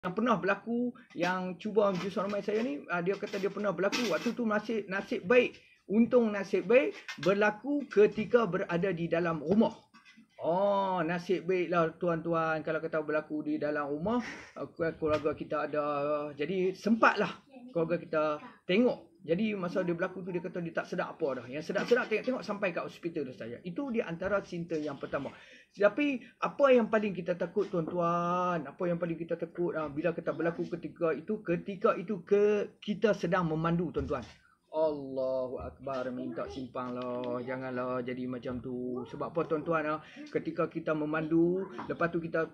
yang pernah berlaku, yang cuba jus hormat saya ni, dia kata dia pernah berlaku waktu tu nasib baik. Untung nasib baik berlaku ketika berada di dalam rumah. Oh, nasib baiklah tuan-tuan kalau kata berlaku di dalam rumah, keluarga kita ada. Jadi sempatlah keluarga kita tengok. Jadi masa dia berlaku tu dia kata dia tak sedap apa dah. Yang sedap-sedap tengok sampai kat hospital dah saya. Itu di antara simptom yang pertama. Tapi apa yang paling kita takut tuan-tuan? Apa yang paling kita takut bila kita berlaku ketika itu kita sedang memandu tuan-tuan. Allahu Akbar, minta simpanglah, janganlah jadi macam tu. Sebab apa tuan-tuan, ketika kita memandu, lepas tu kita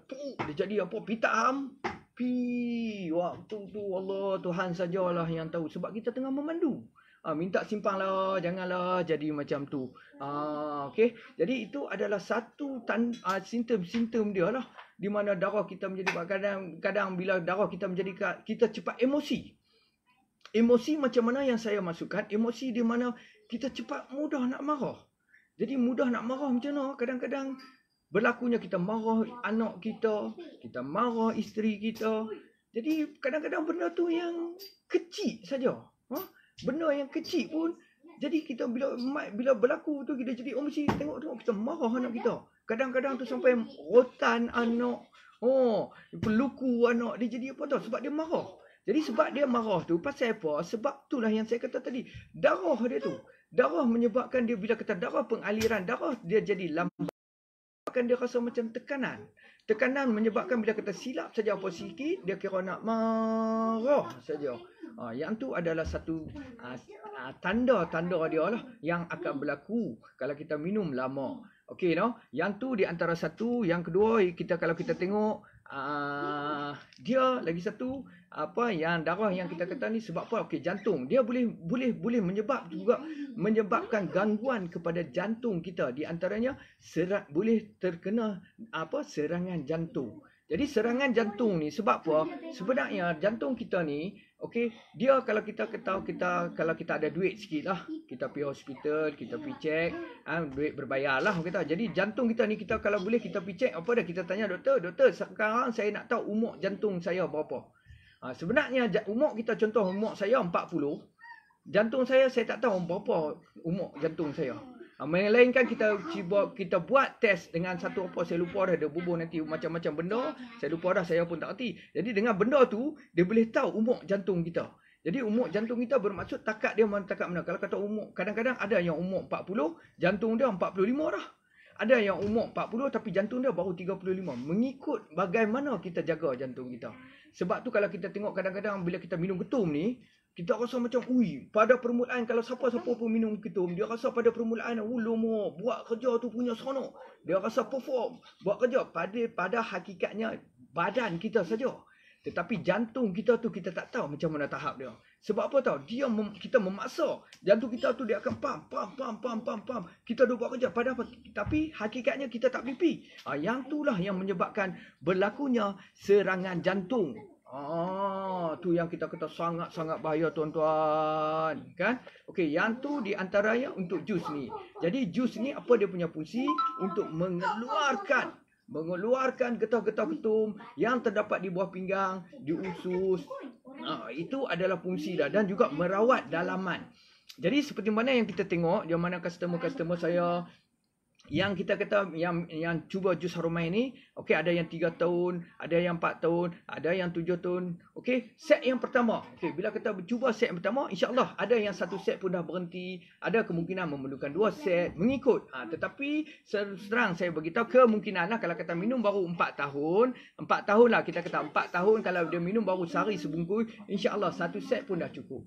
dia jadi apa, pitam. Waktu tu Allah Tuhan sajalah yang tahu, sebab kita tengah memandu. Minta simpanglah, janganlah jadi macam tu. Okey. Jadi itu adalah satu simptom dia lah, di mana darah kita menjadi kadang-kadang bila darah kita menjadi kita cepat emosi. Emosi macam mana yang saya masukkan? Emosi di mana kita cepat mudah nak marah. Jadi mudah nak marah macam mana? Kadang-kadang berlakunya kita marah anak kita marah isteri kita. Jadi kadang-kadang benda tu yang kecil saja. Benda yang kecil pun jadi kita bila berlaku tu kita jadi emosi, tengok kita marah anak kita. Kadang-kadang tu sampai rotan anak. Peluku anak dia jadi apa tau? Sebab dia marah. Jadi sebab dia marah tu, pasal apa? Sebab itulah yang saya kata tadi. Darah dia tu. Darah menyebabkan dia, bila kata darah, pengaliran darah, dia jadi lambat. Dia rasa macam tekanan. Tekanan menyebabkan bila kata silap saja apa sikit, dia kira nak marah saja. Yang tu adalah satu tanda-tanda dia lah yang akan berlaku kalau kita minum lama. Okey, no? Yang tu di antara satu. Yang kedua, kalau kita tengok, dia lagi satu yang darah yang kita kata ni sebab apa? Okey, jantung. Dia boleh menyebabkan gangguan kepada jantung kita. Di antaranya boleh terkena serangan jantung. Jadi serangan jantung ni sebab apa? Sebenarnya jantung kita ni, okey, dia kalau kita ada duit sikit lah, kita pergi hospital, kita pergi check, duit berbayar lah kita. Jadi jantung kita ni, kita kalau boleh kita pergi check, apa dah kita tanya doktor, sekarang saya nak tahu umur jantung saya berapa. Sebenarnya umur kita, contoh umur saya 40, jantung saya tak tahu berapa umur jantung saya. Melainkan kita buat test dengan satu saya lupa dah, dia bubuh nanti macam-macam benda, saya lupa dah, saya pun tak erti. Jadi dengan benda tu dia boleh tahu umur jantung kita. Jadi umur jantung kita bermaksud takat dia takat mana. Kalau kata umur, kadang-kadang ada yang umur 40, jantung dia 45 dah. Ada yang umur 40 tapi jantung dia baru 35. Mengikut bagaimana kita jaga jantung kita. Sebab tu kalau kita tengok kadang-kadang bila kita minum ketum ni, kita rasa macam, pada permulaan kalau siapa-siapa pun minum ketum, dia rasa pada permulaan, lama, buat kerja tu punya seronok. Dia rasa perform, buat kerja. Pada hakikatnya, badan kita saja. Tetapi jantung kita tu, kita tak tahu macam mana tahap dia. Sebab apa tahu? Kita memaksa. Jantung kita tu dia akan pam. Kita dah buat kerja. Tapi hakikatnya kita tak pipi. Yang itulah yang menyebabkan berlakunya serangan jantung. Tu yang kita kata sangat-sangat bahaya tuan-tuan, kan? Okey, yang tu di antaranya untuk jus ni. Jadi jus ni apa dia punya fungsi? Untuk mengeluarkan getah-getah ketum yang terdapat di buah pinggang, di usus. Itu adalah fungsi dah, dan juga merawat dalaman. Jadi seperti mana yang kita tengok, di mana customer saya yang kita kata yang cuba jus Harumai ni, okey, ada yang 3 tahun, ada yang 4 tahun, ada yang 7 tahun. Okey, set yang pertama. Okey, bila kita cuba set yang pertama, insya-Allah ada yang satu set pun dah berhenti, ada kemungkinan memerlukan 2 set, mengikut. Tetapi serang saya beritahu kemungkinan lah, kalau kata minum baru 4 tahun lah, kita kata 4 tahun, kalau dia minum baru sehari sebungkus, insya-Allah satu set pun dah cukup.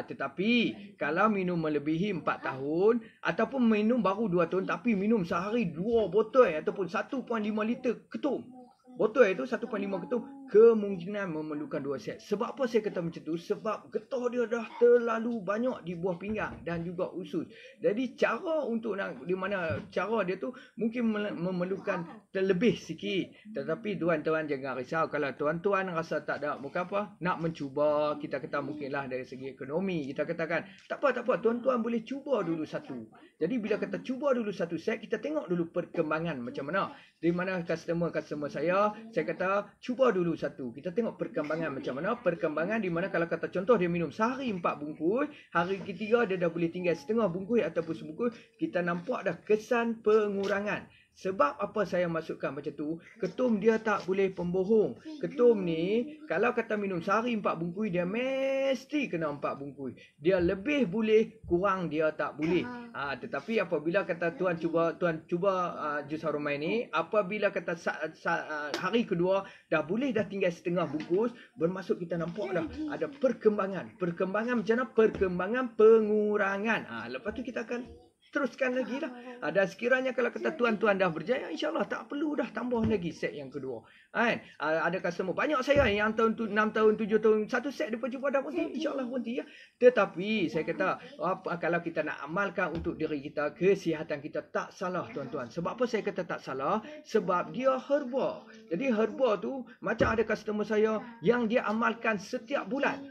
Tetapi kalau minum melebihi 4 tahun ataupun minum baru 2 tahun tapi minum sehari 2 botol ataupun 1.5 liter ketum. Botol itu 1.5 ketum, kemungkinan memerlukan 2 set. Sebab apa saya kata macam tu? Sebab getah dia dah terlalu banyak di buah pinggang dan juga usus. Jadi cara untuk di mana cara dia tu mungkin memerlukan terlebih sikit. Tetapi tuan-tuan jangan risau kalau tuan-tuan rasa tak ada bukan apa, nak mencuba, kita kata mungkinlah dari segi ekonomi, kita katakan tak apa, tuan-tuan boleh cuba dulu satu. Jadi bila kata cuba dulu satu set, kita tengok dulu perkembangan macam mana. Di mana customer saya kata cuba dulu satu-satu. Kita tengok perkembangan macam mana. Perkembangan di mana kalau kata contoh dia minum sehari 4 bungkus, hari ketiga dia dah boleh tinggal setengah bungkus ataupun sebungkus, kita nampak dah kesan pengurangan. Sebab apa saya masukkan macam tu? Ketum dia tak boleh pembohong. Ketum ni kalau kata minum sehari 4 bungkus, dia mesti kena 4 bungkus. Dia lebih boleh, kurang dia tak boleh. Tetapi apabila kata tuan cuba jus aromai ni, apabila kata hari kedua dah boleh dah tinggal setengah bungkus, bermaksud kita nampak dah ada perkembangan. Perkembangan macam mana? Perkembangan pengurangan. Lepas tu kita akan teruskan lagi lah. Dan sekiranya kalau kata tuan-tuan dah berjaya, insyaAllah tak perlu dah tambah lagi set yang kedua. Ada customer banyak saya yang tahun 6 tahun, 7 tahun, satu set dia cuba dah berhenti. InsyaAllah berhenti ya. Tetapi saya kata, kalau kita nak amalkan untuk diri kita, kesihatan kita tak salah tuan-tuan. Sebab apa saya kata tak salah? Sebab dia herba. Jadi herba tu, macam ada customer saya yang dia amalkan setiap bulan.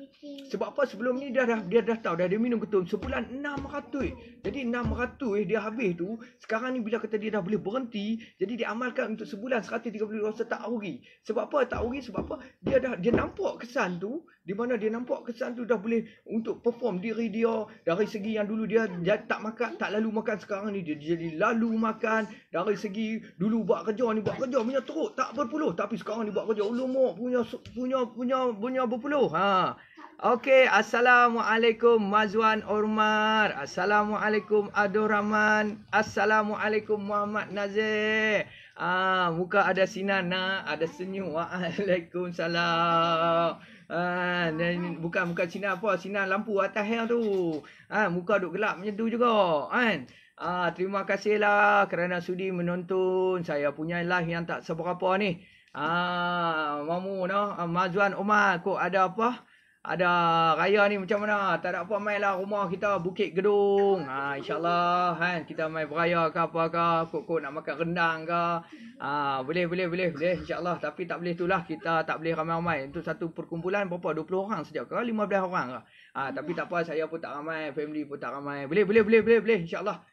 Sebab apa sebelum ni dia dah tahu dah dia minum ketum sebulan 600. Jadi 600 dia habis tu, sekarang ni bila kata dia dah boleh berhenti, jadi dia amalkan untuk sebulan 130 rasa tak rugi. Sebab apa tak rugi? Sebab apa? Dia nampak kesan tu, di mana dia nampak kesan tu dah boleh untuk perform diri dia dari segi yang dulu dia tak makan, tak lalu makan, sekarang ni dia jadi lalu makan. Dari segi dulu buat kerja punya teruk tak berpuluh, tapi sekarang ni buat kerja ulumuk punya berpuluh. Okey, Assalamualaikum Mazwan Ormar. Assalamualaikum Abdul Rahman. Assalamualaikum Muhammad Nazir. Muka ada sinar nak, ada senyum. Waalaikumsalam. Bukan sinar apa, sinar lampu atas yang tu. Muka duk gelap macam tu juga, kan? Terima kasihlah kerana sudi menonton saya punya live yang tak seberapa ni. Mamu no, Mazwan Omar, kok ada apa? Ada raya ni macam mana? Tak ada apa, main lah rumah kita Bukit Gedung. InsyaAllah kan, kita main beraya ke apa ke, kok nak makan rendang ke. Boleh insyaAllah. Tapi tak boleh itulah, kita tak boleh ramai-ramai. Untuk satu perkumpulan berapa? 20 orang saja ke? 15 orang ke? Tapi tak apa, saya pun tak ramai, family pun tak ramai. Boleh insyaAllah.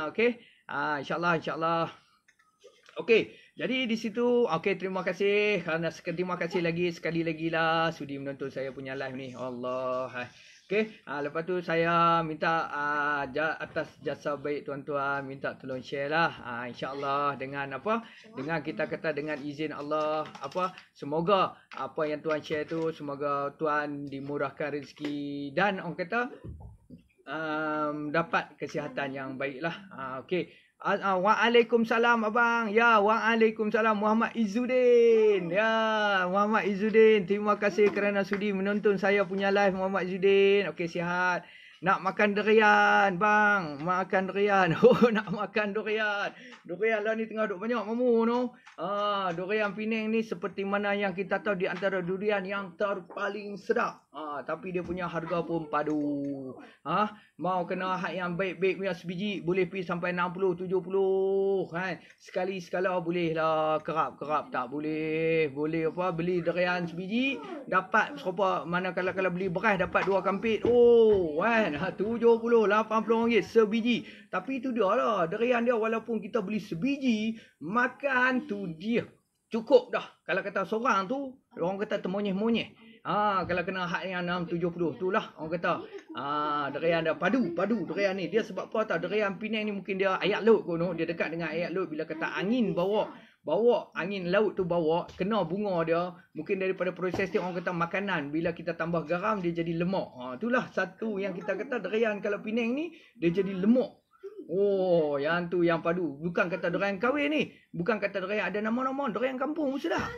Okey. InsyaAllah. Okey. Jadi di situ, okey, terima kasih kerana terima kasih sekali lagi lah sudi menonton saya punya live ni. Allah. Okey, lepas tu saya minta atas jasa baik tuan-tuan minta tolong share lah. InsyaAllah dengan apa? Dengan kita kata dengan izin Allah, semoga apa yang tuan share tu semoga tuan dimurahkan rezeki dan orang kata dapat kesihatan yang baiklah. Okey. Waalaikumsalam abang. Ya, waalaikumsalam Muhammad Izzuddin. Ya, Muhammad Izzuddin. Terima kasih kerana sudi menonton saya punya live Muhammad Izzuddin. Okey, sihat. Nak makan durian, bang. Makan durian. Nak makan durian. Durian lah ni tengah duk banyak mamu no. Durian Penang ni seperti mana yang kita tahu di antara durian yang terpaling sedap. Tapi dia punya harga pun padu. Mau kena hak yang baik-baik punya sebiji boleh pergi sampai 60, 70 kan. Sekali-sekala boleh lah, kerap-kerap tak boleh. Boleh apa, beli durian sebiji dapat serupa mana kalau beli beras dapat 2 kampit. Kan 70, 80 ringgit sebiji. Tapi itu dia lah, durian dia walaupun kita beli sebiji, makan tu dia cukup dah. Kalau kata seorang tu, orang kata termonyeh-monyeh. Kalau kena hak yang 670 tu lah orang kata. Durian dah padu durian ni. Dia sebab apa tahu, durian Penang ni mungkin dia air laut kono, dia dekat dengan air laut. Bila kata angin bawa angin laut tu bawa, kena bunga dia, mungkin daripada proses dia orang kata makanan, bila kita tambah garam dia jadi lemak. Itulah satu yang kita kata durian kalau Penang ni dia jadi lemak. Yang tu yang padu. Bukan kata durian kahwin ni. Bukan kata durian ada nama-nama, durian kampung pun sudah.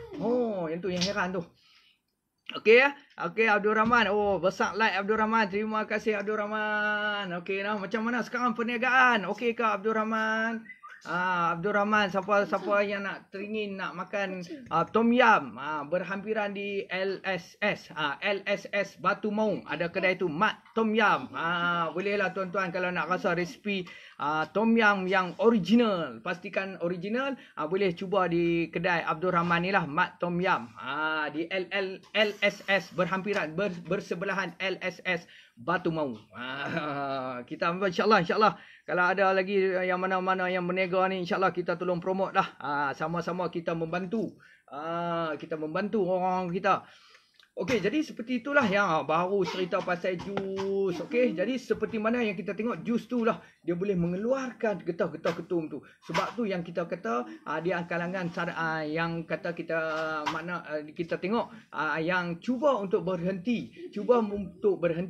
Yang tu yang heran tu. Okey ya. Okey Abdul Rahman. Besar like Abdul Rahman. Terima kasih Abdul Rahman. Okey nah, macam mana sekarang perniagaan? Okey ke Abdul Rahman? Abdul Rahman, siapa yang nak teringin nak makan tom yum, berhampiran di LSS. LSS Batu Maung. Ada kedai tu Mat Tom Yum. Bolehlah tuan-tuan kalau nak rasa resipi tom yum yang original, pastikan original, boleh cuba di kedai Abdul Rahman ni lah, Mat Tom Yum. Di LSS berhampiran bersebelahan LSS Batu Maung. Kita insyaAllah Kalau ada lagi yang mana-mana yang berniaga ni, insyaAllah kita tolong promote lah. Sama-sama kita membantu. Kita membantu orang kita. Okey, jadi seperti itulah yang baru cerita pasal jus. Okey, jadi seperti mana yang kita tengok jus tu lah, dia boleh mengeluarkan getah-getah ketum tu. Sebab tu yang kita kata dia kalangan yang kata kita kita tengok yang cuba untuk berhenti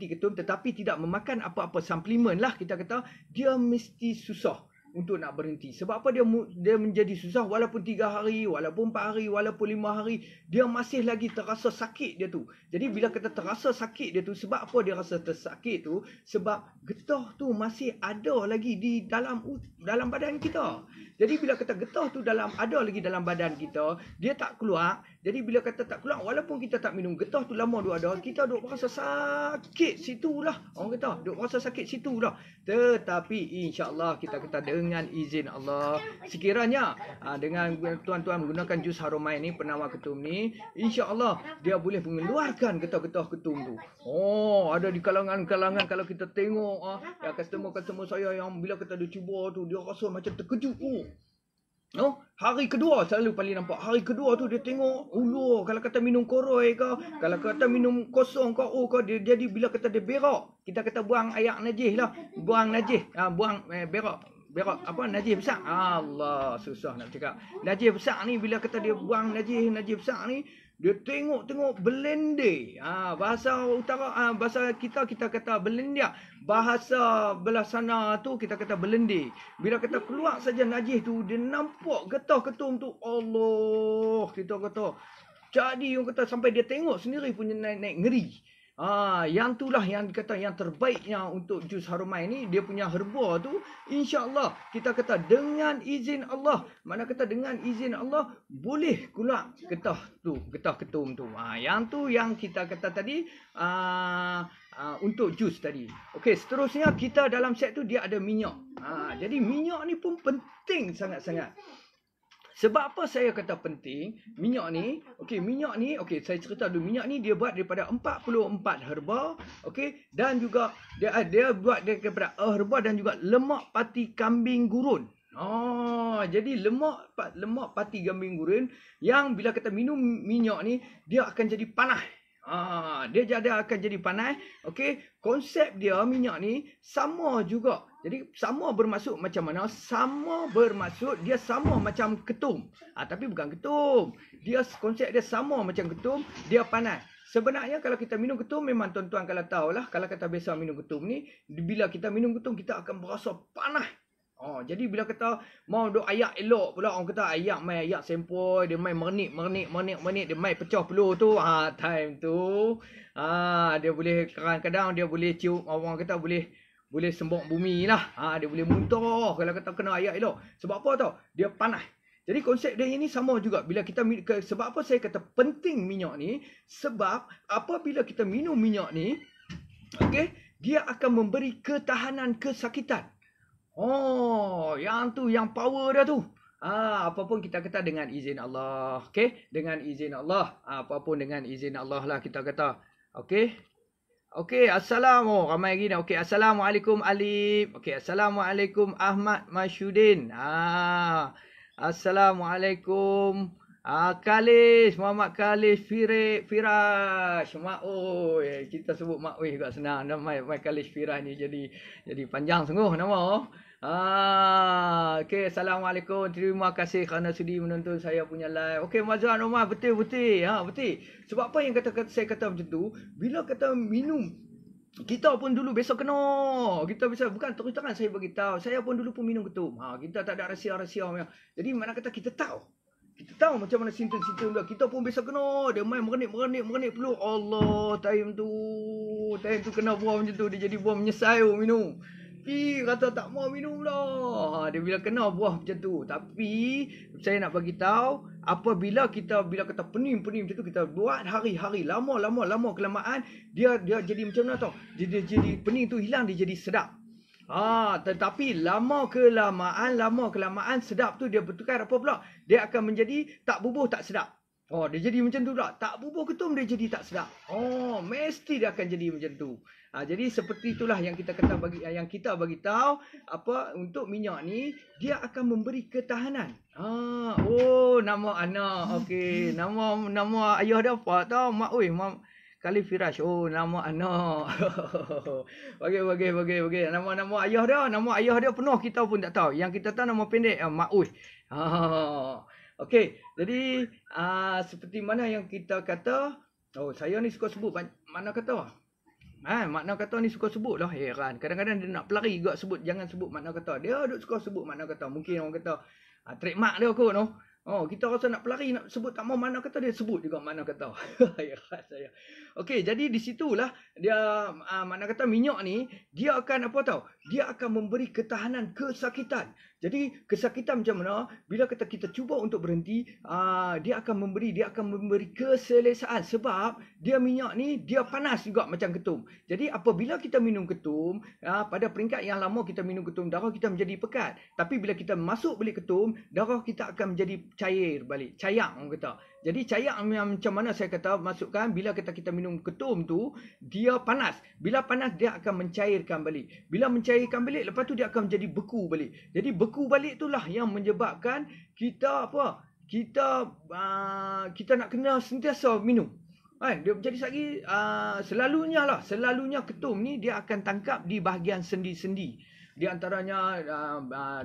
ketum tetapi tidak memakan apa-apa suplemen lah, kita kata dia mesti susah untuk nak berhenti. Sebab apa dia menjadi susah, walaupun 3 hari, walaupun 4 hari, walaupun 5 hari, dia masih lagi terasa sakit dia tu. Jadi bila kita terasa sakit dia tu, sebab apa dia rasa tersakit tu? Sebab getah tu masih ada lagi di dalam badan kita. Jadi bila kata getah tu ada lagi dalam badan kita, dia tak keluar. Jadi bila kata tak keluar, walaupun kita tak minum, getah tu lama duk ada, kita duk rasa sakit situlah. Orang kata duk rasa sakit situlah. Tetapi insya-Allah kita kata dengan izin Allah, sekiranya dengan tuan-tuan menggunakan jus Harumai ni, penawar ketum ni, insya-Allah dia boleh mengeluarkan getah-getah ketum tu. Ada di kalangan-kalangan kalau kita tengok ya customer saya yang bila kata dia cuba tu, dia rasa macam terkejut. Hari kedua selalu paling nampak. Hari kedua tu dia tengok, kalau kata minum koroi ke, kalau kata minum kosong ke, dia jadi bila kata dia berak, kita kata buang air najis lah, buang najis, berak apa najis besar. Allah, susah nak cakap. Najis besar ni bila kata dia buang najis besar ni, dia tengok belende. Bahasa utara, bahasa kita kata belendia. Bahasa belah sana tu kita kata belende. Bila kata keluar saja najis tu, dia nampak getah ketum tu. Allah, kita kata. Jadi orang kata sampai dia tengok sendiri punya naik ngeri. Yang itulah yang dikata yang terbaiknya untuk jus Harumai ni, dia punya herba tu, insya-Allah kita kata dengan izin Allah, mana kata dengan izin Allah boleh keluar getah ketum tu. Yang tu yang kita kata tadi untuk jus tadi. Okey, seterusnya kita dalam set tu dia ada minyak. Jadi minyak ni pun penting sangat-sangat. Sebab apa saya kata penting? Minyak ni, saya cerita dulu. Minyak ni dia buat daripada 44 herba, dan juga dia buat daripada herba dan juga lemak pati kambing gurun. Jadi lemak pati kambing gurun yang bila kita minum minyak ni, dia akan jadi panas. Dia akan jadi panas. Konsep dia minyak ni sama juga. Jadi sama bermaksud macam mana? Sama bermaksud dia sama macam ketum. Tapi bukan ketum. Konsep dia sama macam ketum, dia panas. Sebenarnya kalau kita minum ketum, memang tuan-tuan kalau tahulah, kalau kata biasa minum ketum ni, bila kita minum ketum kita akan berasa panas. Jadi bila kata mau duk ayak elok pula, orang kata ayak sempoi, dia mai mernik, dia mai pecah peluh tu. Time tu dia boleh kadang-kadang dia boleh cium, orang kata boleh sembok bumi lah. Dia boleh muntah kalau kata kena ayak elok. Sebab apa tau? Dia panas. Jadi konsep dia ini sama juga. Bila kita sebab apa saya kata penting minyak ni? Sebab apabila kita minum minyak ni, dia akan memberi ketahanan kesakitan. Yang tu yang power dia tu. Apapun kita kata dengan izin Allah. Dengan izin Allah. Apapun dengan izin Allah lah kita kata. Assalamualaikum. Ramai lagi dah. Assalamualaikum Alif. Assalamualaikum Ahmad Masyudin. Assalamualaikum Kalis, Muhammad Kalis Firash. Kita sebut Mak Oi juga senang. Nama Kalis Firash ni jadi panjang sungguh nama. Assalamualaikum. Terima kasih kerana sudi menonton saya punya live. Mazlan Omar, betul. Betul. Sebab apa yang saya kata macam tu? Bila kata minum, kita pun dulu besok kena. Kita bisa, bukan terus terang saya bagi tahu. Saya pun dulu minum ketum. Kita tak ada rahsia-rahsia. Jadi mana kata kita tahu. Kita tahu macam mana simptom-simptom dia. Kita pun biasa kena. Dia main merenik peluh. Allah, time tu kena buah macam tu. Dia jadi buah menyesal minum. Kata tak mau minum lah. Dia bila kena buah macam tu. Tapi saya nak bagi tahu, apabila bila kata pening macam tu, kita buat hari-hari, lama kelamaan, dia jadi macam mana tau? Dia jadi pening tu hilang, dia jadi sedap. Tetapi lama kelamaan sedap tu dia bertukar apa pula? Dia akan menjadi tak bubuh, tak sedap. Oh, dia jadi macam tu tak? Tak bubur ketum dia jadi tak sedap. Oh, mesti dia akan jadi macam tu. Jadi seperti itulah yang kita bagi tahu apa untuk minyak ni dia akan memberi ketahanan. Nama anak. Okey, nama ayah dia apa tahu? Mak Khalil Firash. Oh, nama anak. Okey. Nama ayah dia penuh kita pun tak tahu. Yang kita tahu nama pendek Mak Ui. Okey, jadi seperti mana yang kita kata, saya ni suka sebut makna kata. Makna kata ni suka sebut lah, heran. Kadang-kadang dia nak pelari juga sebut, jangan sebut makna kata. Dia duk suka sebut makna kata. Mungkin orang kata, trademark dia kot, no? Kita rasa nak pelari, nak sebut tak mau makna kata, dia sebut juga makna kata. Heran saya. Okey, jadi di situlah dia makna kata minyak ni, dia akan apa tahu? Dia akan memberi ketahanan kesakitan. Jadi kesakitan macam mana? Bila kita cuba untuk berhenti, dia akan memberi keselesaan sebab dia minyak ni dia panas juga macam ketum. Jadi apabila kita minum ketum, pada peringkat yang lama kita minum ketum, darah kita menjadi pekat. Tapi bila kita masuk beli ketum, darah kita akan menjadi cair balik, cayak orang kata. Jadi cayak macam mana saya kata masukkan bila kita minum ketum tu, dia panas. Bila panas dia akan mencairkan balik. Bila mencairkan balik, lepas tu dia akan menjadi beku balik. Jadi beku balik itulah yang menyebabkan kita apa? Kita nak kena sentiasa minum. Dia jadi lagi selalunya ketum ni dia akan tangkap di bahagian sendi-sendi. Di antaranya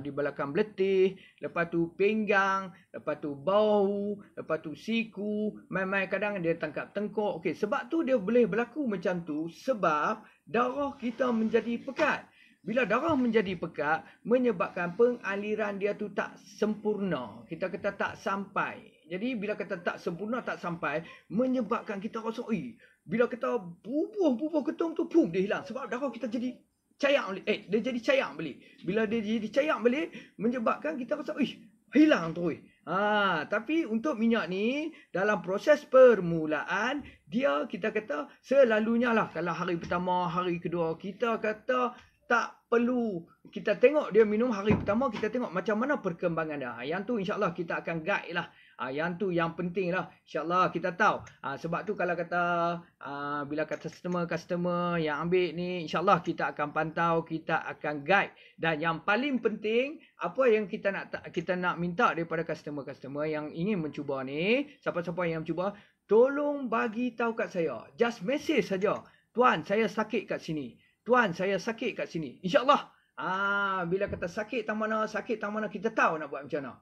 di belakang beletih, lepas tu pinggang, lepas tu bahu, lepas tu siku, mai-mai kadang dia tangkap tengkuk. Okey, sebab tu dia boleh berlaku macam tu sebab darah kita menjadi pekat. Bila darah menjadi pekat, menyebabkan pengaliran dia tu tak sempurna. Kita kata tak sampai. Jadi bila kata tak sempurna, tak sampai, menyebabkan kita rasa, bila kita bubuh ketum tu, dia hilang. Sebab darah kita jadi cayak balik. Dia jadi cayak balik. Bila dia jadi cayak balik, menyebabkan kita rasa, hilang tu. Tapi untuk minyak ni, dalam proses permulaan, kita kata selalunya lah. Kalau hari pertama, hari kedua, kita kata tak perlu. Kita tengok dia minum hari pertama, kita tengok macam mana perkembangan dia. Yang tu insyaAllah kita akan guide lah. Yang tu yang penting lah. InsyaAllah kita tahu. Sebab tu kalau kata bila kata customer yang ambil ni, InsyaAllah kita akan pantau, kita akan guide. Dan yang paling penting, apa yang kita nak minta daripada customer yang ingin mencuba ni, siapa-siapa yang mencuba, tolong bagi tahu kat saya. Just message saja. Tuan, saya sakit kat sini. Tuan, saya sakit kat sini. InsyaAllah. Bila kata sakit tang mana, kita tahu nak buat macam mana.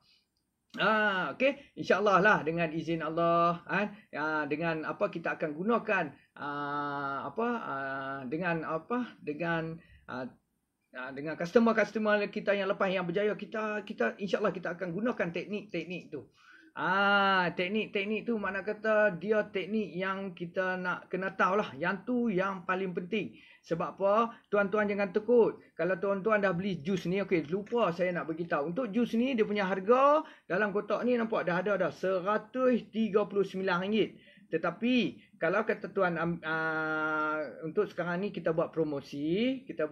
Okey, insya-Allah lah dengan izin Allah, dengan apa kita akan gunakan dengan customer kita yang lepas yang berjaya, kita insya-Allah kita akan gunakan teknik-teknik tu. Teknik-teknik tu mana kata dia teknik yang kita nak kena tahu lah. Yang tu yang paling penting. Sebab apa? Tuan-tuan jangan takut. Kalau tuan-tuan dah beli jus ni, lupa saya nak beritahu. Untuk jus ni dia punya harga dalam kotak ni nampak dah ada dah RM139. Tetapi kalau kata tuan untuk sekarang ni kita buat promosi, kita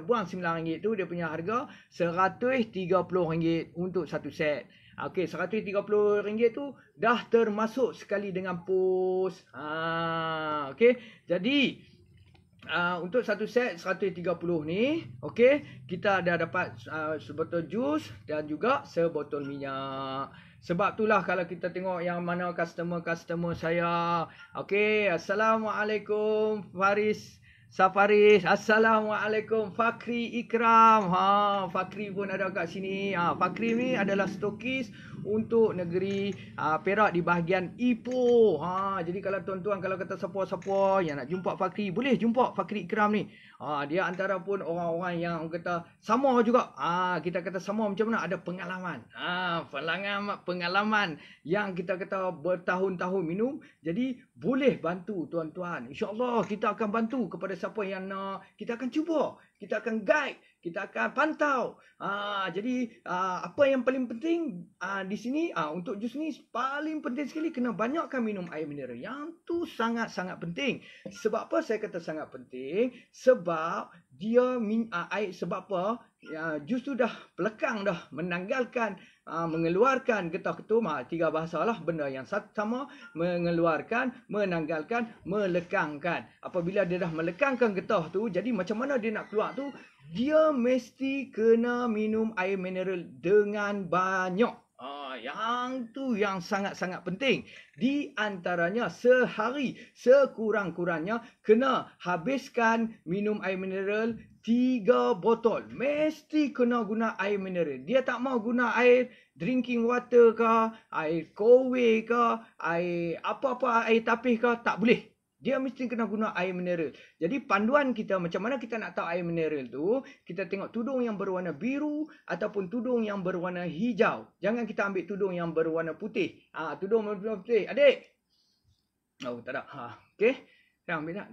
buang RM9 tu, dia punya harga RM130 untuk satu set. Okey, RM130 tu dah termasuk sekali dengan pos. Okey, jadi untuk satu set 130 ni, okey, kita dah dapat sebotol jus dan juga sebotol minyak. Sebab itulah kalau kita tengok yang mana customer saya. Okey, Assalamualaikum Safaris. Assalamualaikum Fakri Ikram. Fakri pun ada kat sini. Fakri ni adalah stokis untuk negeri Perak di bahagian Ipoh. Jadi kalau tuan-tuan, kalau kata siapa-siapa yang nak jumpa Fakri, boleh jumpa Fakri Ikram ni. Dia antara pun orang-orang yang kata sama juga. Kita kata sama macam mana, ada pengalaman. Pengalaman yang kita kata bertahun-tahun minum. Jadi boleh bantu tuan-tuan. InsyaAllah kita akan bantu kepada siapa yang nak. Kita akan cuba. Kita akan guide. Kita akan pantau. Jadi apa yang paling penting di sini, untuk jus ni paling penting sekali kena banyakkan minum air mineral. Yang tu sangat-sangat penting. Sebab apa saya kata sangat penting? Sebab dia air, sebab apa? Jus tu dah pelekang dah, menanggalkan mengeluarkan getah ketum, 3 bahasalah benda yang sama, mengeluarkan, menanggalkan, melekangkan. Apabila dia dah melekangkan getah tu, jadi macam mana dia nak keluar tu, dia mesti kena minum air mineral dengan banyak. Yang tu yang sangat-sangat penting. Di antaranya sehari sekurang-kurangnya kena habiskan minum air mineral 3 botol. Mesti kena guna air mineral. Dia tak mau guna air drinking water ke, air kowe ke, air apa-apa, air tapis ke, tak boleh. Dia mesti kena guna air mineral. Jadi panduan kita macam mana kita nak tahu air mineral tu, kita tengok tudung yang berwarna biru ataupun tudung yang berwarna hijau. Jangan kita ambil tudung yang berwarna putih. Tudung berwarna putih. Adik. Oh, tak ada. Okey. Dah ambil tak?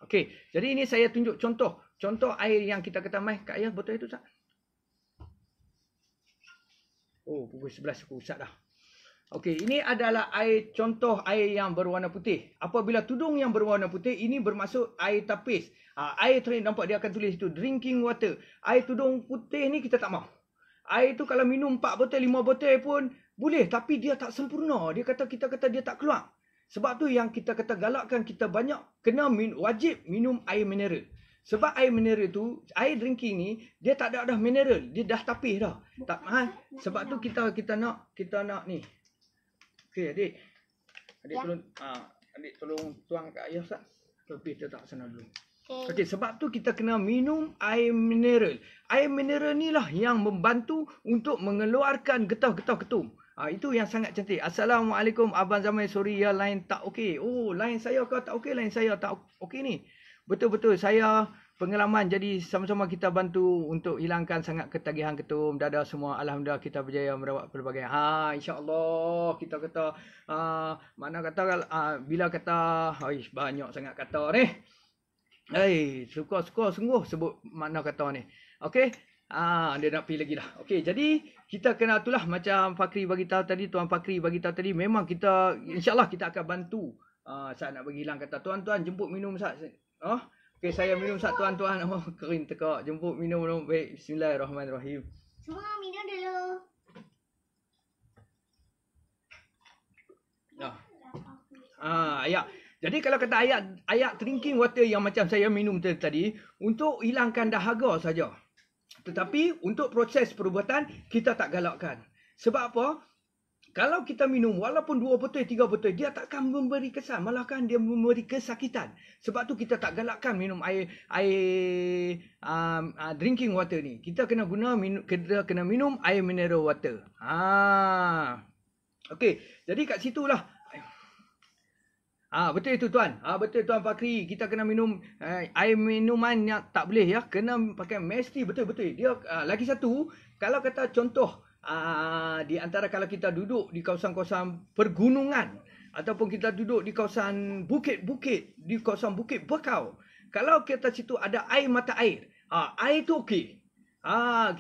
Okey. Jadi ini saya tunjuk contoh. Contoh air yang kita kata mai kat ayah botol itu tak? Oh, pukul 11 aku usap dah. Okey, ini adalah contoh air yang berwarna putih. Apabila tudung yang berwarna putih, ini bermaksud air tapis. Air tu nampak dia akan tulis itu drinking water. Air tudung putih ni kita tak mau. Air tu kalau minum 4 botol, 5 botol pun boleh. Tapi dia tak sempurna. Kita kata dia tak keluar. Sebab tu yang kita kata galakkan kita banyak kena wajib minum air mineral. Sebab air mineral tu, air drinking ni, dia tak ada mineral. Dia dah tapis dah. Sebab tu kita nak ni. Okey, adik. Adik tolong tuang kat ayah Ustaz. Lebih dia tak sana dulu. Okey, sebab tu kita kena minum air mineral. Air mineral ni lah yang membantu untuk mengeluarkan getah-getah ketum. Itu yang sangat cantik. Assalamualaikum Abang Zamai, sorry ya line tak okey. Oh, line saya ke tak okey? Line saya tak okey ni. Betul-betul saya pengalaman, jadi sama-sama kita bantu untuk hilangkan sangat ketagihan ketum, dada semua. Alhamdulillah kita berjaya merawat pelbagai. InsyaAllah kita kata mana kata bila kata banyak sangat kata ni. Suka-suka sungguh sebut makna kata ni. Okey. Dia nak pergi lagi dah. Okey, jadi kita kena itulah macam Fakri bagi tahu tadi, Tuan Fakri bagi tahu tadi, memang kita insya-Allah kita akan bantu. Saya nak bagi hilang kata tuan-tuan jemput minum Ustaz. Okey, saya minum Ustaz tuan-tuan. Kering tekak. Jemput minum. Baik, bismillahirrahmanirrahim. Semua minum dulu. Ya. Jadi kalau kata ayat drinking water yang macam saya minum tadi, untuk hilangkan dahaga saja. Tetapi untuk proses perubatan kita tak galakkan. Sebab apa? Kalau kita minum walaupun 2 botol, 3 botol, dia takkan memberi kesan, malahkan dia memberi kesakitan. Sebab tu kita tak galakkan minum air drinking water ni. Kita kena minum air mineral water. Okey, jadi kat situlah. Betul itu tuan. Betul Tuan Fakri. Kita kena minum air minuman yang tak boleh ya. Kena pakai mesti betul-betul. Dia lagi satu, kalau kata contoh di antara kalau kita duduk di kawasan-kawasan pergunungan ataupun kita duduk di kawasan bukit-bukit, di kawasan bukit bekau. Kalau kita situ ada air mata air. Air tu okey.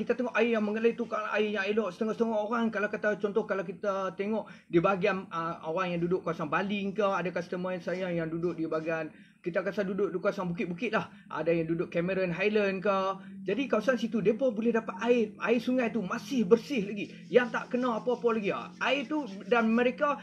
Kita tengok air yang mengalir tu, kalau air yang elok, setengah-setengah orang kalau kata contoh, kalau kita tengok di bahagian orang yang duduk kawasan Baling ke, ada customer saya yang duduk di bahagian, kita kata duduk di kawasan bukit-bukit lah, ada yang duduk Cameron Highland ke. Jadi kawasan situ mereka boleh dapat air sungai tu masih bersih lagi, yang tak kena apa-apa lagi. Air tu, dan mereka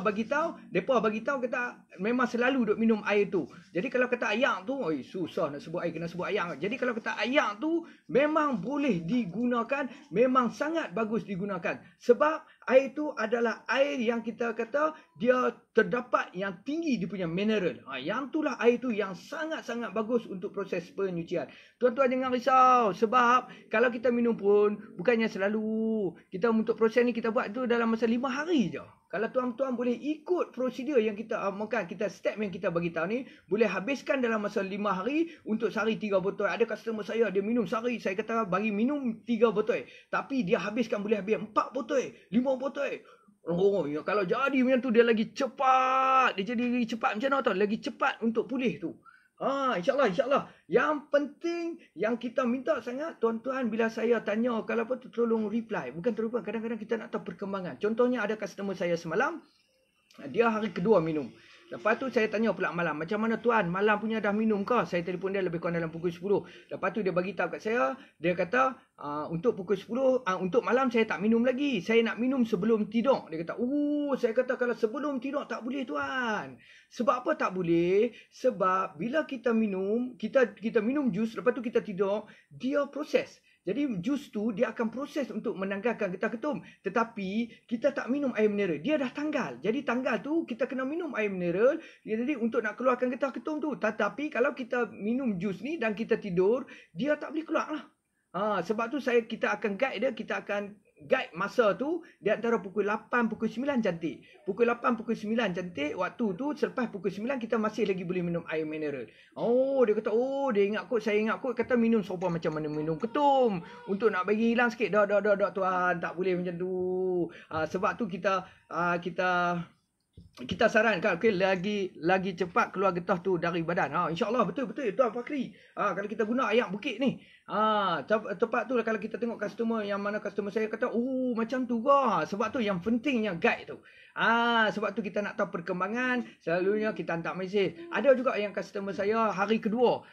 bagi tahu, mereka bagi tahu kata memang selalu duk minum air tu. Jadi kalau kata ayak tu, susah nak sebut air, kena sebut ayak. Jadi kalau kata ayak tu memang boleh digunakan, memang sangat bagus digunakan. Sebab air tu adalah air yang kita kata dia terdapat yang tinggi dia punya mineral. Yang itulah air tu yang sangat-sangat bagus untuk proses penyucian. Tuan-tuan jangan risau, sebab kalau kita minum pun bukannya selalu. Kita untuk proses ni kita buat tu dalam masa 5 hari je. Kalau tuan-tuan boleh ikut prosedur yang kita step yang kita bagi tahu ni, boleh habiskan dalam masa 5 hari untuk sehari 3 botol. Ada customer saya dia minum sehari, saya kata bagi minum 3 botol. Tapi dia habiskan boleh habis 4 botol, 5 botol. Ya, kalau jadi macam tu dia lagi cepat. Dia jadi lagi cepat macam mana tau? Lagi cepat untuk pulih tu. InsyaAllah. Yang penting yang kita minta sangat, tuan-tuan bila saya tanya kalau apa tu tolong reply. Bukan terlupa, kadang-kadang kita nak tahu perkembangan. Contohnya ada customer saya semalam, dia hari kedua minum. Lepas tu saya tanya pula malam, macam mana tuan, malam punya dah minum ke? Saya telefon dia lebih kurang dalam pukul 10. Lepas tu dia bagi tahu kat saya, dia kata untuk pukul 10, untuk malam saya tak minum lagi. Saya nak minum sebelum tidur. Dia kata, saya kata kalau sebelum tidur tak boleh tuan. Sebab apa tak boleh? Sebab bila kita minum, kita minum jus, lepas tu kita tidur, dia proses. Jadi jus tu dia akan proses untuk menanggalkan getah ketum. Tetapi kita tak minum air mineral. Dia dah tanggal. Jadi tanggal tu kita kena minum air mineral. Jadi untuk nak keluarkan getah ketum tu. Tetapi kalau kita minum jus ni dan kita tidur, dia tak boleh keluar lah. Sebab tu kita akan guide dia. Kita akan guide masa tu di antara pukul 8, pukul 9 cantik. Pukul 8, pukul 9 cantik. Waktu tu selepas pukul 9 kita masih lagi boleh minum air mineral. Dia kata, dia ingat kot, saya ingat kot kata minum serupa macam mana minum ketum. Untuk nak bagi hilang sikit. Dah tuan, tak boleh macam tu. Sebab tu kita sarankan lagi cepat keluar getah tu dari badan. InsyaAllah betul Tuan Fakri. Kalau kita guna ayam bukit ni. Tepat tu kalau kita tengok customer yang mana customer saya kata, macam tu ke. Sebab tu yang pentingnya guide tu. Sebab tu kita nak tahu perkembangan, selalunya kita hantar mesej. Ada juga yang customer saya hari kedua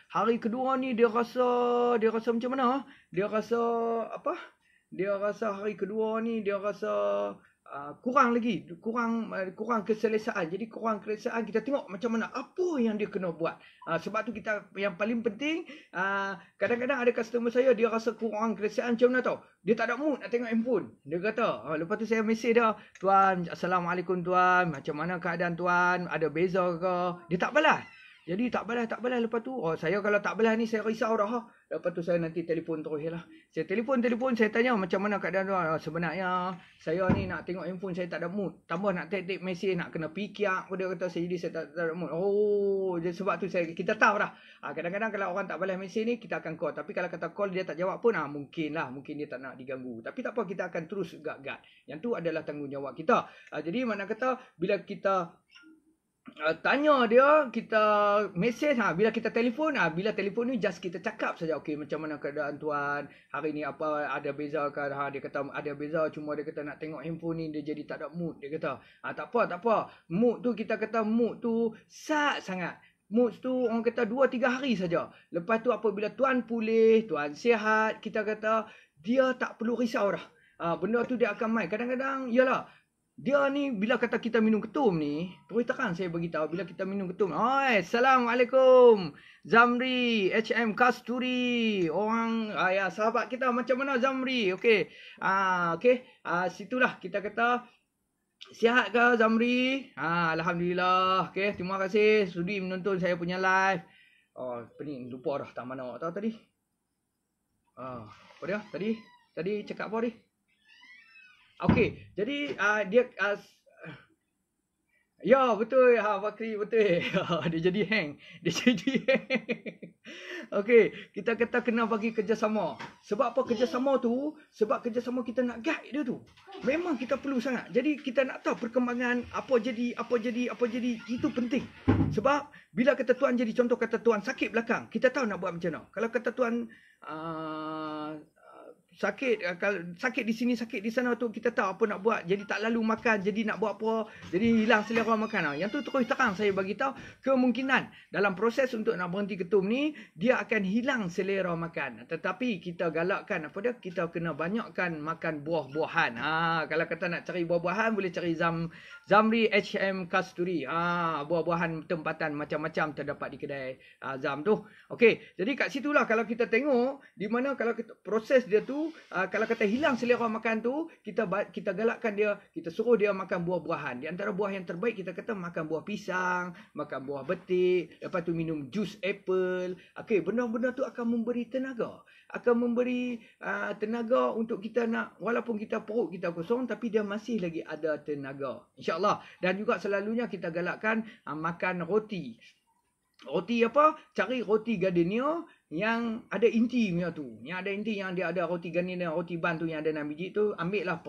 ni dia rasa macam mana? Dia rasa apa? Dia rasa hari kedua ni dia rasa kurang keselesaan. Jadi kurang keselesaan, kita tengok macam mana apa yang dia kena buat. Sebab tu kita yang paling penting, kadang-kadang ada customer saya dia rasa kurang keselesaan macam mana tau. Dia tak ada mood nak tengok handphone. Dia kata, lepas tu saya mesej dia, tuan, Assalamualaikum tuan, macam mana keadaan tuan, ada beza ke? Dia tak balas. Jadi tak balas. Lepas tu, saya kalau tak balas ni saya risau dah. Lepas tu saya nanti telefon terus lah. Saya telefon, saya tanya macam mana keadaan tuan. Sebenarnya saya ni nak tengok handphone, saya tak ada mood. Tambah nak take mesej, nak kena pikiak. Dia kata jadi saya tak ada mood. Sebab tu kita tahu dah. Kadang-kadang kalau orang tak balas mesej ni, kita akan call. Tapi kalau kata call dia tak jawab pun, mungkin dia tak nak diganggu. Tapi tak apa, kita akan terus guard. Yang tu adalah tanggungjawab kita. Jadi mana kata bila kita tanya dia, kita mesej, bila kita telefon, bila telefon ni just kita cakap saja, okey macam mana keadaan tuan hari ni, apa ada beza ke? Dia kata ada beza, cuma dia kata nak tengok handphone ni dia jadi tak ada mood. Dia kata tak apa, mood tu kita kata mood tu sangat. Mood tu orang kata 2-3 hari saja. Lepas tu apabila tuan pulih, tuan sihat, kita kata dia tak perlu risau dah. Benda tu dia akan main. Kadang-kadang yalah, dia ni bila kata kita minum ketum ni, terus terang saya beritahu bila kita minum ketum. Assalamualaikum Zamri HM Kasturi. Orang sahabat kita macam mana Zamri? Okey. Situlah kita kata sihat ke Zamri? Alhamdulillah. Okey, terima kasih sudi menonton saya punya live. Pening lupa dah tak mana tahu tadi. Apa dia? Tadi cakap apa dia? Okey, jadi dia ya betul Fakri betul. Dia jadi hang. Okey, kita kata kena bagi kerjasama. Sebab apa kerjasama tu? Sebab kerjasama kita nak guide dia tu. Memang kita perlu sangat. Jadi kita nak tahu perkembangan apa jadi itu penting. Sebab bila kata tuan jadi contoh kata tuan sakit belakang, kita tahu nak buat macam mana. Kalau kata tuan sakit di sini, sakit di sana tu, kita tahu apa nak buat. Jadi tak lalu makan, jadi nak buat apa, jadi hilang selera makan. Yang tu terus terang saya bagi tahu kemungkinan dalam proses untuk nak berhenti ketum ni dia akan hilang selera makan. Tetapi kita galakkan kita kena banyakkan makan buah-buahan. Kalau kata nak cari buah-buahan boleh cari Zamri HM Kasturi. Buah-buahan tempatan macam-macam terdapat di kedai Zam tu. Okey, jadi kat situlah kalau kita tengok di mana kalau kita proses dia tu, kalau kata hilang selera makan tu, kita galakkan dia, kita suruh dia makan buah-buahan. Di antara buah yang terbaik kita kata makan buah pisang, makan buah betik, lepas tu minum jus apple. Okey, benda-benda tu akan memberi tenaga. Akan memberi tenaga untuk kita nak, walaupun kita perut kita kosong tapi dia masih lagi ada tenaga. InsyaAllah. Dan juga selalunya kita galakkan makan roti. Roti apa? Cari roti gardenia yang ada inti punya tu. Yang ada inti, yang dia ada roti gardenia, roti ban tu yang ada 6 biji tu, ambil lah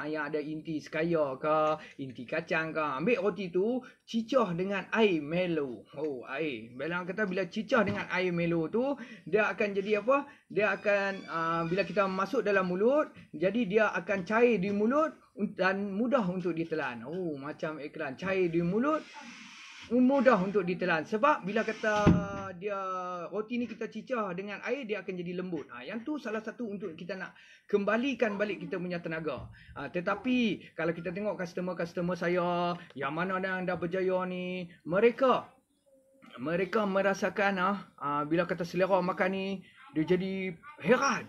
yang ada inti sekaya ke, inti kacang ke. Ambil roti tu, cicah dengan air Milo. Air. Bila cicah dengan air Milo tu, dia akan jadi apa? Dia akan, bila kita masuk dalam mulut, jadi dia akan cair di mulut dan mudah untuk ditelan. Macam iklan. Cair di mulut, mudah untuk ditelan. Sebab bila kata dia roti ni kita cicah dengan air, dia akan jadi lembut. Yang tu salah satu untuk kita nak kembalikan balik kita punya tenaga. Tetapi kalau kita tengok customer-customer saya yang mana yang dah berjaya ni, mereka merasakan bila kata selera makan ni, dia jadi heran.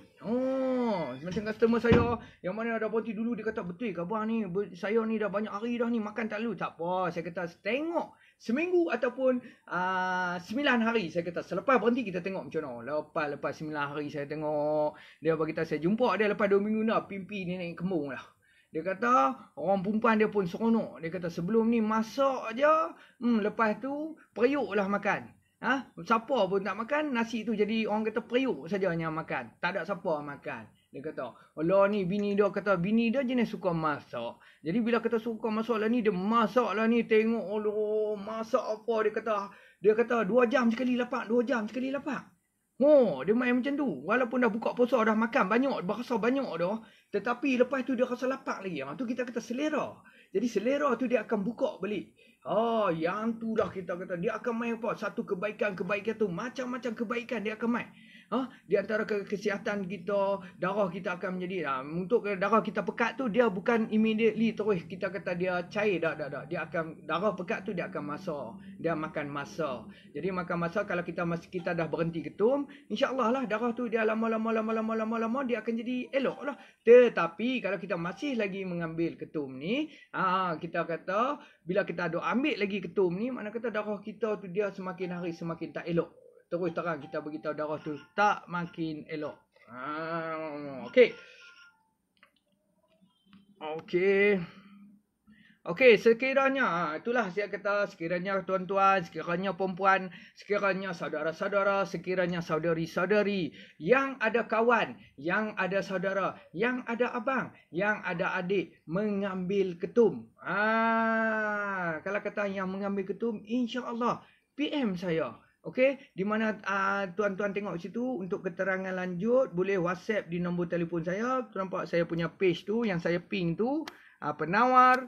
Macam customer saya yang mana dah berhenti dulu, dia kata betul ke abang ni, saya ni dah banyak hari dah ni makan tak lalu. Tak apa, saya kata tengok seminggu ataupun 9 hari. Saya kata selepas berhenti kita tengok macam mana. Lepas 9 hari saya tengok, dia berkata saya jumpa dia lepas 2 minggu dah, pimpi ni naik kembung lah. Dia kata orang perempuan dia pun seronok. Dia kata sebelum ni masak je, lepas tu periuk lah makan. Siapa pun tak makan, nasi tu jadi orang kata periuk saja yang makan. Tak ada siapa makan. Dia kata, Allah ni bini dia kata, bini dia jenis suka masak. Jadi bila kata suka masak lah ni, dia masak lah ni, tengok Allah masak apa. Dia kata 2 jam sekali lapak, 2 jam sekali lapak. Dia main macam tu. Walaupun dah buka puasa, dah makan banyak, berasa banyak dah. Tetapi lepas tu dia rasa lapar lagi. Tu kita kata selera. Jadi selera tu dia akan buka balik. Yang tu dah kita kata dia akan main apa? Satu kebaikan tu, macam-macam kebaikan dia akan main. Di antara kesihatan kita, darah kita akan menjadi, untuk darah kita pekat tu, dia bukan immediately terus kita kata dia cair, dah. Dia akan, darah pekat tu dia akan masak. Dia makan masa. Jadi makan masa, kalau kita dah berhenti ketum, insya-Allah lah darah tu dia lama dia akan jadi elok lah. Tetapi kalau kita masih lagi mengambil ketum ni, kita kata bila kita ada ambil lagi ketum ni, mana kata darah kita tu dia semakin hari semakin tak elok. Terus terang kita beritahu darah tu tak makin elok. Okey, sekiranya itulah saya kata, sekiranya tuan-tuan, sekiranya perempuan, sekiranya saudara-saudara, sekiranya saudari-saudari yang ada kawan, yang ada saudara, yang ada abang, yang ada adik mengambil ketum. Kalau kata yang mengambil ketum, insya-Allah PM saya. Okey, di mana tuan-tuan tengok situ, untuk keterangan lanjut boleh WhatsApp di nombor telefon saya. Nampak saya punya page tu yang saya ping tu, penawar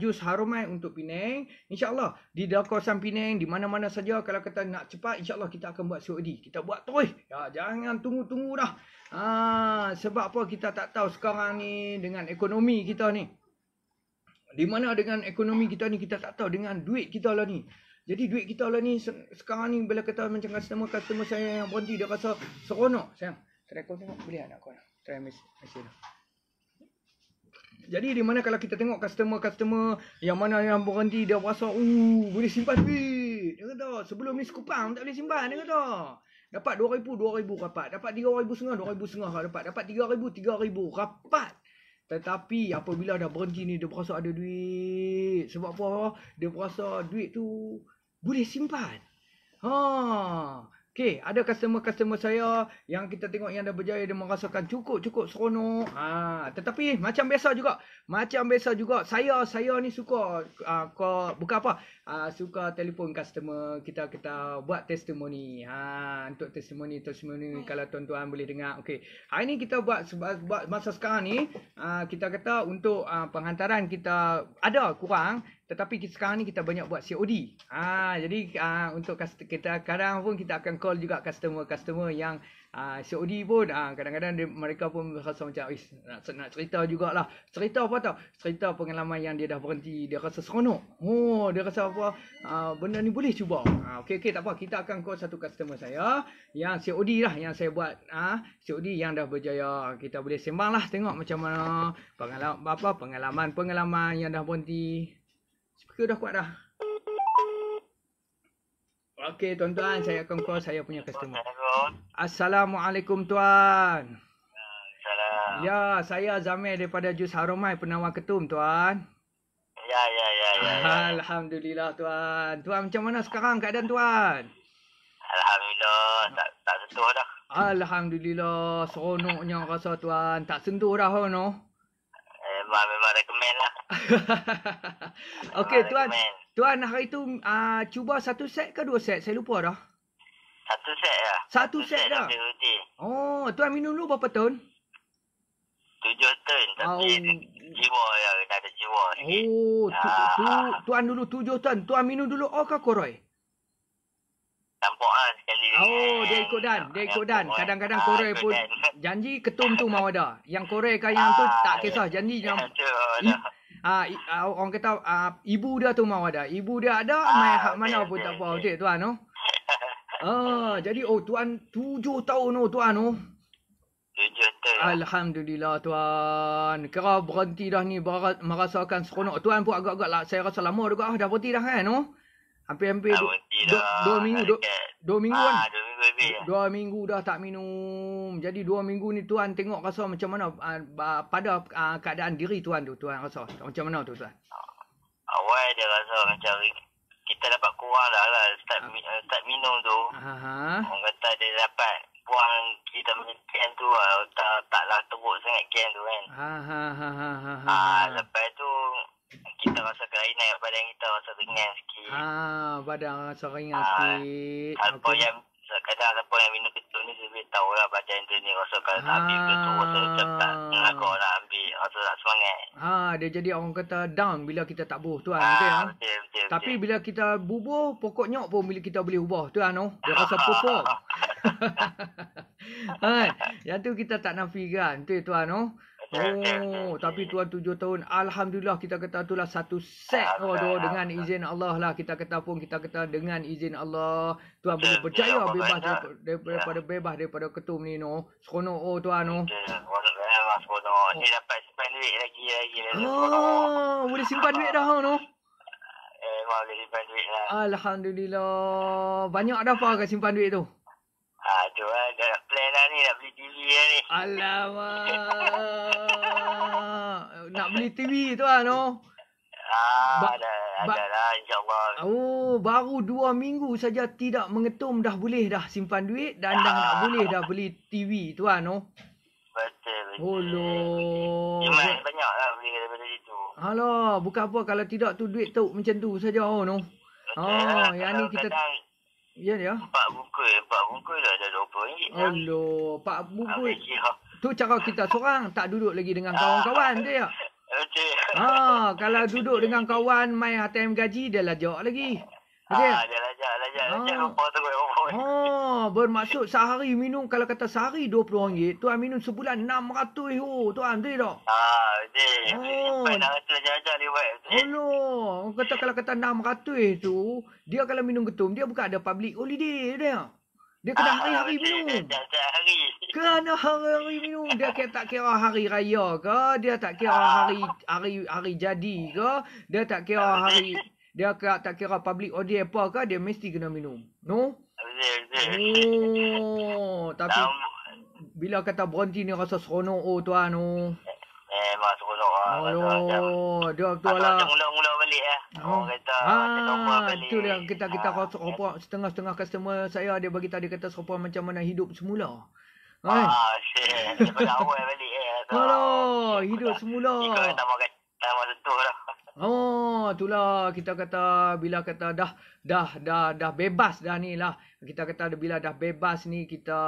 jus Harumai untuk Penang. InsyaAllah di kawasan Penang, di mana-mana saja, kalau kata nak cepat, insyaAllah kita akan buat COD. Kita buat terus. Jangan tunggu-tunggu dah. Sebab apa kita tak tahu sekarang ni dengan ekonomi kita ni. Di mana dengan ekonomi kita ni, kita tak tahu dengan duit kita lah ni. Jadi duit kita lah ni sekarang ni, bila kata macam customer saya yang berhenti, dia rasa seronok. Sayang, try kau tengok, boleh tak kau? Try mesej dah. Jadi di mana kalau kita tengok customer yang mana yang berhenti, dia rasa boleh simpan duit. Dia kata sebelum ni sekupang tak boleh simpan. Dia kata dapat 2,000 rapat, dapat 3,500 2,500 rapat, dapat 3,000 rapat. Tetapi apabila dah berhenti ni, dia berasa ada duit. Sebab apa? Dia berasa duit tu boleh simpan. Okey, ada customer saya yang kita tengok yang dah berjaya, dia merasakan cukup seronok. Tetapi macam biasa juga, saya ni suka bukan apa, suka telefon customer, kita buat testimoni. Untuk testimoni kalau tuan-tuan boleh dengar. Okey, hari ni kita buat masa sekarang ni, kita kata untuk penghantaran kita ada kurang, tetapi sekarang ni kita banyak buat COD. Jadi untuk kita kadang pun kita akan call juga customer yang COD pun, kadang-kadang mereka pun rasa macam nak cerita jugalah. Cerita apa tau? Cerita pengalaman yang dia dah berhenti, dia rasa seronok. Dia rasa apa, benda ni boleh cuba. Okey, tak apa, kita akan call satu customer saya yang COD lah, yang saya buat COD yang dah berjaya. Kita boleh sembang lah, tengok macam mana pengalaman yang dah berhenti. Speaker dah kuat dah. Okey tuan-tuan, saya akan call saya punya customer. Assalamualaikum tuan. Salam. Ya, saya Zamir daripada Jus Harumai, penawar ketum tuan. Ya. Alhamdulillah tuan. Tuan macam mana sekarang keadaan tuan? Alhamdulillah, tak sentuh dah. Alhamdulillah, seronoknya rasa tuan. Tak sentuh dah no. Memang recommend lah. Okey tuan. Tuan hari tu cuba 1 set ke 2 set? Saya lupa dah. 1 set lah. 1 set dah. Tuan minum dulu berapa ton? 7 ton. Tapi jiwa yang dah terjiwa sikit. Oh, tuan dulu 7 ton. Tuan minum dulu ke koroi? Nampak lah sekali. Oh, dia ikut dan. Kadang-kadang koroi pun janji ketum tu mau ada. Yang koroi kan yang tu tak kisah janji yang orang kata ibu dia tu mau ada. Ibu dia ada, mai hak mana pun tak apa betul tuan tu. Jadi tuan 7 tahun tuan tu. 7 tahun. Alhamdulillah tuan. Kira berhenti dah ni merasakan seronok. Tuan pun agak-agak saya rasa lama juga dah berhenti dah kan tu. Hampir 2 minggu 2 minggu kan? 2 minggu lebih. 2 minggu dah tak minum. Jadi 2 minggu ni tuan tengok rasa macam mana pada keadaan diri tuan tu. Tuan rasa macam mana tu tuan? Awal dia rasa macam kita dapat kurang dah lah. Start minum tu. Orang kata dia dapat buang kita punya can tu lah. Taklah teruk sangat can tu kan. Lepas tu kita rasa kelainan kat badan kita rasa ringan sikit. Badan rasa ringan sikit. Kadang siapa yang minum ketul ni dia tahu lah badan dia ni rasa kalau tak ambil ketul rasa macam tak nak ambil, rasa tak semangat. Dia jadi orang kata down bila kita tak bubuh tuan. Betul. Tapi bila kita bubuh, pokoknya pun bila kita boleh ubah tuan tu. Dia rasa perform. Yang tu kita tak nafikan. Betul tuan tu. Tapi tuan 7 tahun alhamdulillah kita kata itulah satu set dengan izin Allah lah kita kata dengan izin Allah tuan boleh berjaya bebas daripada ketum ni seronok tuan seronok ni dapat simpan duit lagi boleh simpan duit dah boleh simpan duit lah. Alhamdulillah. Banyak dah apa kat simpan duit tu? Tu lah, dah plan lah ni, nak beli TV lah ni. Alamak. Nak beli TV tu lah, Ada lah, insyaAllah. Baru 2 minggu saja tidak mengetum, dah boleh dah simpan duit dan dah nak boleh dah beli TV tu lah, Betul. Jimat banyak lah beli daripada situ. Alah, bukan apa kalau tidak tu duit tu macam tu saja, yang ni kita... Ya dia. 4 bungkus dah ada RM20. Alah, 4 bungkus. Tu cara kita seorang tak duduk lagi dengan kawan-kawan dia. Okey. Kalau duduk dengan kawan mai time gaji dia lajak lagi. Dia lajak lupa tu. Bermaksud sehari minum kalau kata sehari RM20, tuan minum sebulan 600 tuan betul tak? Betul. Sampai 600 ajar dia buat. Orang kata kalau kata 600 tu, dia kalau minum ketum dia bukan ada public holiday dia. Dia kena hari-hari minum. Kena hari-hari minum. Dia tak kira hari raya ke, dia tak kira hari jadi ke, dia tak kira hari tak kira public holiday apa ke, dia mesti kena minum. Tapi bila kata berhenti ni rasa seronok tuan memang seronok lah. Dia betul lah. Mula-mula balik orang kata normal balik. Itu dia kita rasa setengah-setengah customer saya dia bagi tahu dia kata serupa macam mana hidup semula. Daripada awal balik hidup semula. Ikut tambah sentuh lah. Itulah kita kata bila kata dah bebas dah ni lah. Kita kata bila dah bebas ni kita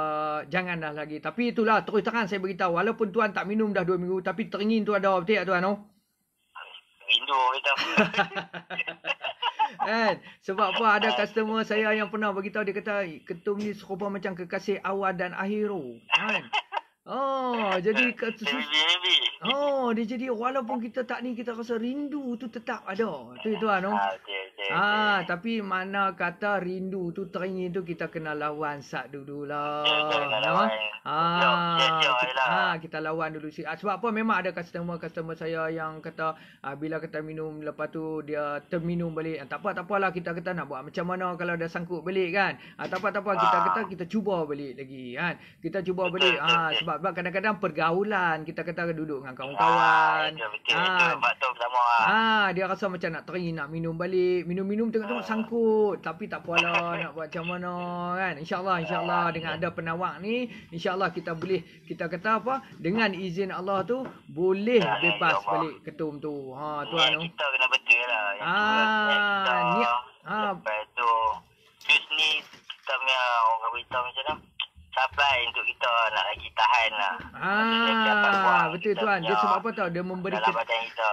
jangan dah lagi. Tapi itulah terus terang saya beritahu walaupun tuan tak minum dah 2 minggu tapi teringin tu ada betul tak tuan Rindu kita. Sebab apa ada customer saya yang pernah beritahu dia kata ketum ni serupa macam kekasih awal dan akhir jadi dia jadi walaupun kita tak ni kita rasa rindu tu tetap ada. Tu tuan tapi mana kata rindu tu teringin tu kita kena lawan sat dululah. Kita lawan dulu sebab apa memang ada customer saya yang kata bila kata minum lepas tu dia terminum balik. Tak apalah kita kata nak buat macam mana kalau dah sangkut balik kan. Tak apa kita kata kita cuba balik lagi kan. Kita cuba balik sebab kadang-kadang pergaulan kita kata duduk dengan kawan-kawan. Dia rasa macam nak teringin nak minum balik. Minum tengok-tengok sangkut. Tapi tak apalah nak buat macam mana kan. InsyaAllah dengan ada penawak ni InsyaAllah kita boleh kita kata apa dengan izin Allah tu boleh bebas balik ketum tu. Tuan kita kena betul lah. Lepas tu jus ni kita punya orang beritahu macam mana supply untuk kita nak lagi tahan lah. Betul tuan. Dia sebab apa tahu? Dia memberi badan kita.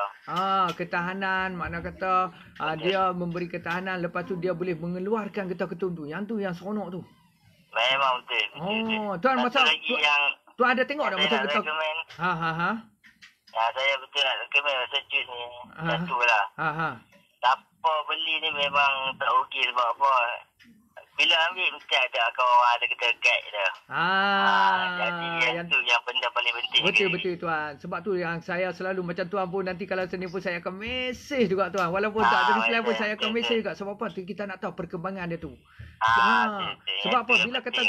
Ketahanan, makna kata dia memberi ketahanan, lepas tu dia boleh mengeluarkan getah ketum tu. Yang tu yang seronok tu. Memang betul. Tuan masa tuan ada tengok tak masa getah? Saya betul nak recommend masa jus ni. Satu lah. Siapa beli ni memang tak rugi sebab apa? Bila ambil mesti ada kawan ada kita guide dah. Jadi yang tu yang benda paling penting. Betul tuan. Sebab tu yang saya selalu macam tuan pun nanti kalau sini pun saya akan mesej juga tuan. Walaupun tak ada reply pun saya akan mesej juga. Sebab apa? Kita nak tahu perkembangan dia tu. Sebab apa? Bila kata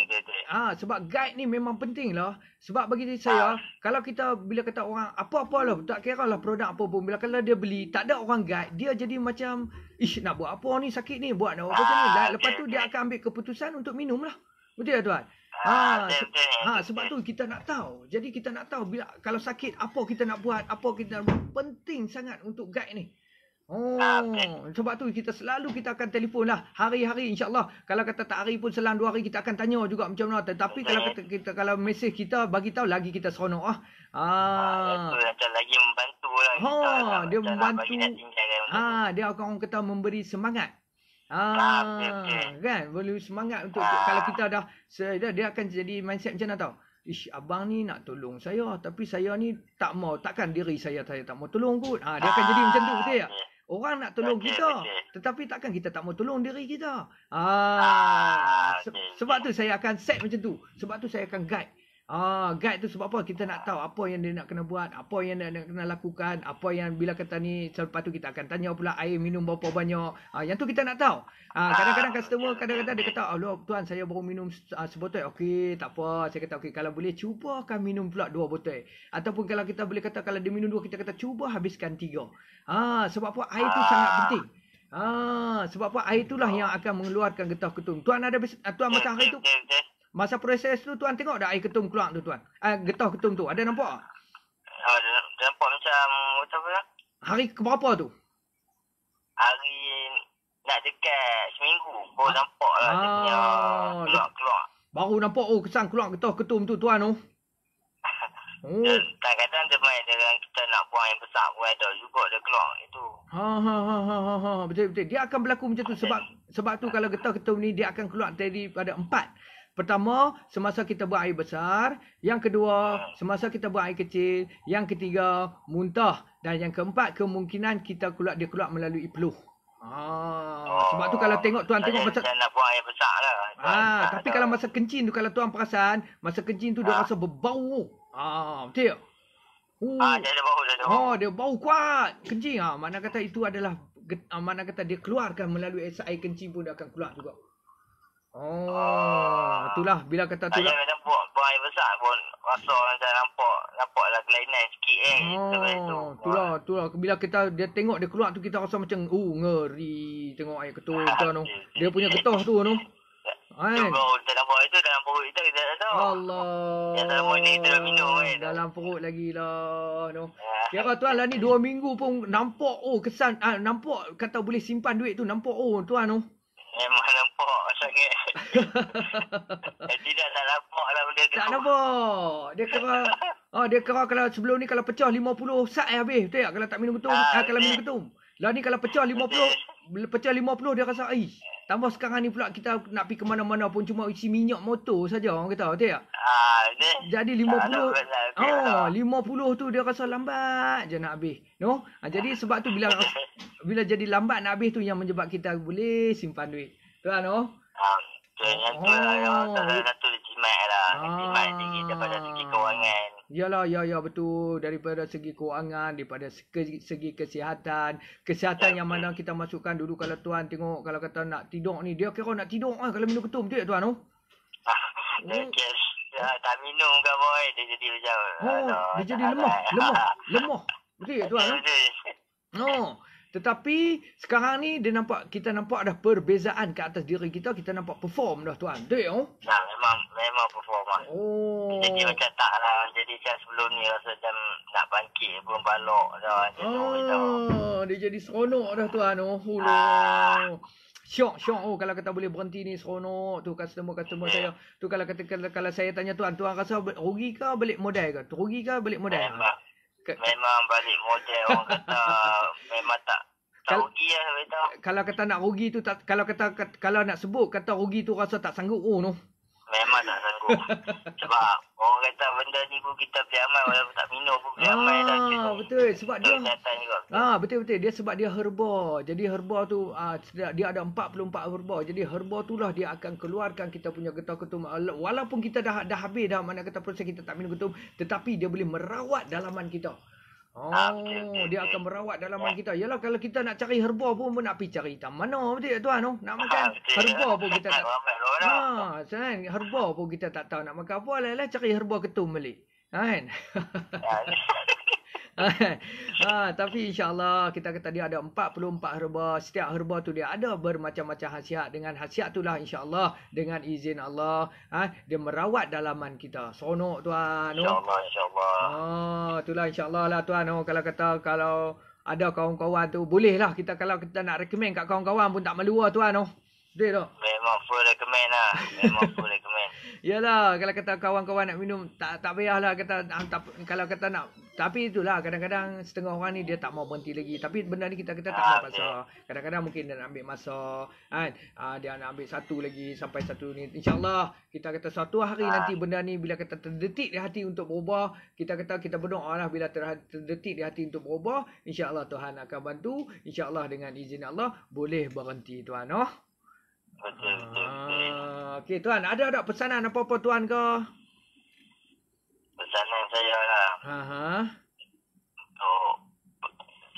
sebab guide ni memang penting lah. Sebab bagi saya kalau kita bila kata orang apa-apa lah, tak kira lah produk apa pun, bila kalau dia beli tak ada orang guide, dia jadi macam nak buat apa ni, sakit ni, buat nak apa macam ni. Lepas tu dia akan ambil keputusan untuk minum lah. Betul tak tuan? Sebab tu kita nak tahu. Jadi kita nak tahu bila kalau sakit apa kita nak buat, apa kita nak buat. Penting sangat untuk guide ni. Sebab tu kita akan telefon lah hari-hari, insyaAllah. Kalau kata tak hari pun selang 2 hari kita akan tanya juga macam mana. Tetapi kalau mesej kita bagi tahu lagi kita seronok macam lagi membantu lah kita. Dia membantu. Dia orang kata memberi semangat. Kan, boleh semangat untuk kalau kita dah dia akan jadi mindset macam mana tau. Abang ni nak tolong saya, tapi saya ni takkan diri saya tak mau tolong kot. Dia akan jadi macam tu, betul tak? Orang nak tolong kita, tetapi takkan kita tak mau tolong diri kita. Sebab tu saya akan set macam tu. Sebab tu saya akan guide. Guide tu sebab apa? Kita nak tahu apa yang dia nak kena buat, apa yang dia nak kena lakukan, apa yang bila kata ni, selepas tu kita akan tanya pula air minum berapa banyak. Yang tu kita nak tahu. Kadang-kadang customer kadang-kadang dia kata, "Allah tuan, saya baru minum sebotol." Okey, tak apa. Saya kata, "Okey, kalau boleh cubakan minum pula 2 botol." Ataupun kalau kita boleh kata kalau dia minum 2, kita kata cuba habiskan 3. Sebab apa? Air tu sangat penting. Sebab apa? Air itulah yang akan mengeluarkan getah ketum. Tuan ada tuan masa hari tu masa proses tu tuan tengok dah air ketum keluar tu tuan. Getah ketum tu ada nampak tak? Dia nampak macam apa? Hari keberapa tu? Hari nak dekat seminggu. Baru nampak lah dia keluar. Baru nampak kesan keluar getah ketum tu tuan tu. Kadang-kadang dia main dengan kita nak buang yang besar pun ada juga dia keluar itu. Betul. Dia akan berlaku macam tu sebab tu kalau getah ketum ni dia akan keluar daripada 4. Pertama, semasa kita buang air besar. Yang kedua, semasa kita buang air kecil. Yang ketiga, muntah. Dan yang keempat, kemungkinan dia keluar melalui peluh. Sebab tu kalau tuan tengok masa nak buang air besar lah. Tapi kalau masa kencing tu, kalau tuan perasan, masa kencing tu dia rasa berbau. Betul tak? Dia ada bau. Dia bau kuat kencing. Mana kata itu adalah mana kata dia keluarkan melalui air kencing pun dia akan keluar juga. Itulah bila kata tu lah. Saya kadang buang air besar pun rasa macam nampaklah kelainan sikit Itulah bila dia tengok dia keluar tu kita rasa macam ngeri tengok air ketum tu. Dia punya getah tu tu. Dalam perut kita tak tahu. Allah. Dalam perut ni kita dah minum dalam perut lagi lah tu. Kira tuan lah ni 2 minggu pun nampak kesan nampak kata boleh simpan duit tu nampak tuan tu. Memang nampak sakit. Tidak tak nampak lah benda tu. Tak nampak. Dia kira kalau sebelum ni kalau pecah 50 sat habis. Betul tak? Kalau tak minum ketum. Kalau minum ketum. Lah ni kalau pecah 50 dia rasa tambah sekarang ni pula kita nak pergi ke mana-mana pun cuma isi minyak motor saja orang kata. Betul tak? Jadi 50 tu dia rasa lambat je nak habis. No? Jadi sebab tu bila jadi lambat nak habis tu yang menyebab kita boleh simpan duit. Tuan Yang tu lah. Satu jimat lah. Jimat tinggi daripada segi kewangan. Ya betul. Daripada segi kewangan, daripada segi kesihatan. Kesihatan yang mana kita masukkan dulu kalau tuan tengok kalau kata nak tidur ni. Dia kira nak tidur kalau minum ketum. Betul tak tuan tu? Tak minum ke boy. Dia jadi macam. Dia jadi lemah. Betul tak tuan? Tetapi sekarang ni kita nampak dah perbezaan ke atas diri kita nampak perform dah tuan. Betul tak? Memang perform lah. Jadi macam tak lah. Jadi macam sebelum ni rasa macam nak bangkit belum balok dah. Dia jadi seronok dah tuan. Syok. Oh, kalau kata boleh berhenti ni seronok tu customer saya. Tu kalau saya tanya tuan rasa rugi ke balik modal ke? Rugi ke balik modal? Memang balik modal orang kata memang tak rugi lah betul. Kalau kata nak rugi tu kalau nak sebut kata rugi tu rasa tak sanggup no. Memang tak sanggup. Sebab orang kata benda ni pun kita beli amal walaupun tak minum pun beli amal dah. Betul. Sebab dia betul. Dia sebab dia herba. Jadi herba tu dia ada 44 herba. Jadi herba tu lah dia akan keluarkan kita punya getah ketum. Walaupun kita dah habis dah mana kata proses kita tak minum ketum, tetapi dia boleh merawat dalaman kita. Dia akan merawat dalaman kita. Yalah kalau kita nak cari herba pun nak pergi cari hitam mana betul tuan no? Nak makan herba pun kita tak. Herba pun kita tak tahu nak makan apa lah cari herba ketum balik. Kan? Tapi insya-Allah kita kata dia ada 44 herba. Setiap herba tu dia ada bermacam-macam khasiat. Dengan khasiat itulah insya-Allah dengan izin Allah dia merawat dalaman kita. Seronok tuan. Insya-Allah. Itulah insya-Allah lah tuan. Kalau ada kawan-kawan tu bolehlah kita kalau kita nak recommend kat kawan-kawan pun tak malu lah tuan. Betul tak? Memang full recommend lah. Memang full recommend. Yalah, kalau kata kawan-kawan nak minum, tak payahlah kata, kalau kata nak. Tapi itulah, kadang-kadang setengah orang ni dia tak mau berhenti lagi. Tapi benda ni kita tak mau paksa. Kadang-kadang mungkin dia nak ambil masa. Kan? Dia nak ambil satu lagi, sampai satu ni. InsyaAllah, kita kata suatu hari nanti benda ni bila kita terdetik di hati untuk berubah, kita kata kita berdoa lah bila terdetik di hati untuk berubah, insyaAllah Tuhan akan bantu. InsyaAllah dengan izin Allah, boleh berhenti tuan. Betul. Okey tuan, ada pesanan apa-apa tuan ke? Pesanan saya lah.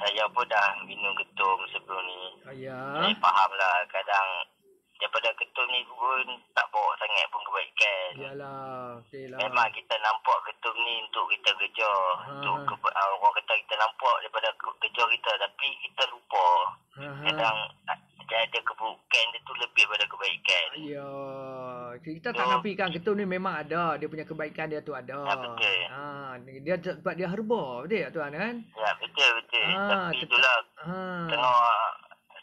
Saya pun dah minum ketum sebelum ni. Saya faham lah kadang daripada ketum ni pun tak bawa sangat pun kebaikan. Yalah, okeylah. Memang kita nampak ketum ni untuk kita kerja. Untuk orang kata kita nampak daripada kerja kita tapi kita lupa. Kadang ada keburukan dia tu lebih daripada kebaikan. Ya, kita tak nafikan ketum ni memang ada, dia punya kebaikan dia tu ada. Betul. Dia sebab dia herba, betul tak tuan kan? Ya, betul. Tapi itulah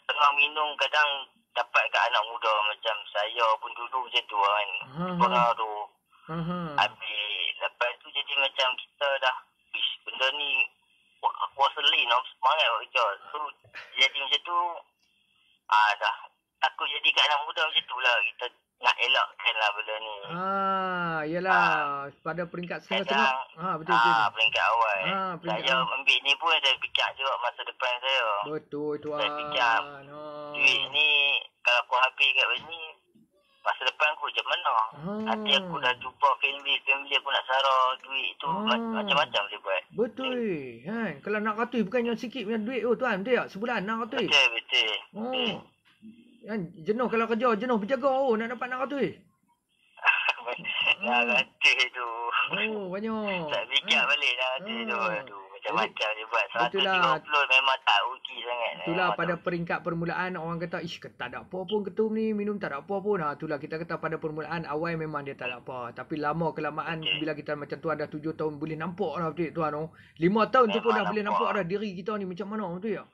tengah minum kadang dapat kat anak muda macam saya pun dulu macam tu kan. Pengaruh. Habis lepas tu jadi macam kita dah benda ni aku rasa lain semangat buat kerja. So jadi macam tu dah takut jadi kat anak muda macam tu lah. Kita nak elakkan lah benda ni. Yelah. Pada peringkat setengah-setengah. Betul. Peringkat awal. Saya ambil ni pun saya fikir juga masa depan saya. Betul tuan. Saya fikir duit ni kalau aku habis kat sini masa depan aku macam mana? Nanti aku dah jumpa family aku nak sarah duit tu macam-macam boleh buat. Betul. Kan? Kalau nak ratus bukannya sikit punya duit tuan. Betul tak? Sebulan nak ratus. Betul. Kan jenuh kalau kerja, jenuh berjaga nak dapat nak ratus. Nak ratus tu. Banyak. Tak fikir balik dah ratus tu. Aduh. Macam-macam dia buat 150 memang tak rugi sangat. Itulah pada peringkat permulaan orang kata tak ada apa pun ketum ni minum tak ada apa pun. Itulah kita kata pada permulaan awal memang dia tak ada apa. Tapi lama kelamaan bila kita macam tuan dah 7 tahun boleh nampak dah betul tuan. 5 tahun tu pun dah boleh nampak dah diri kita ni macam mana betul tak?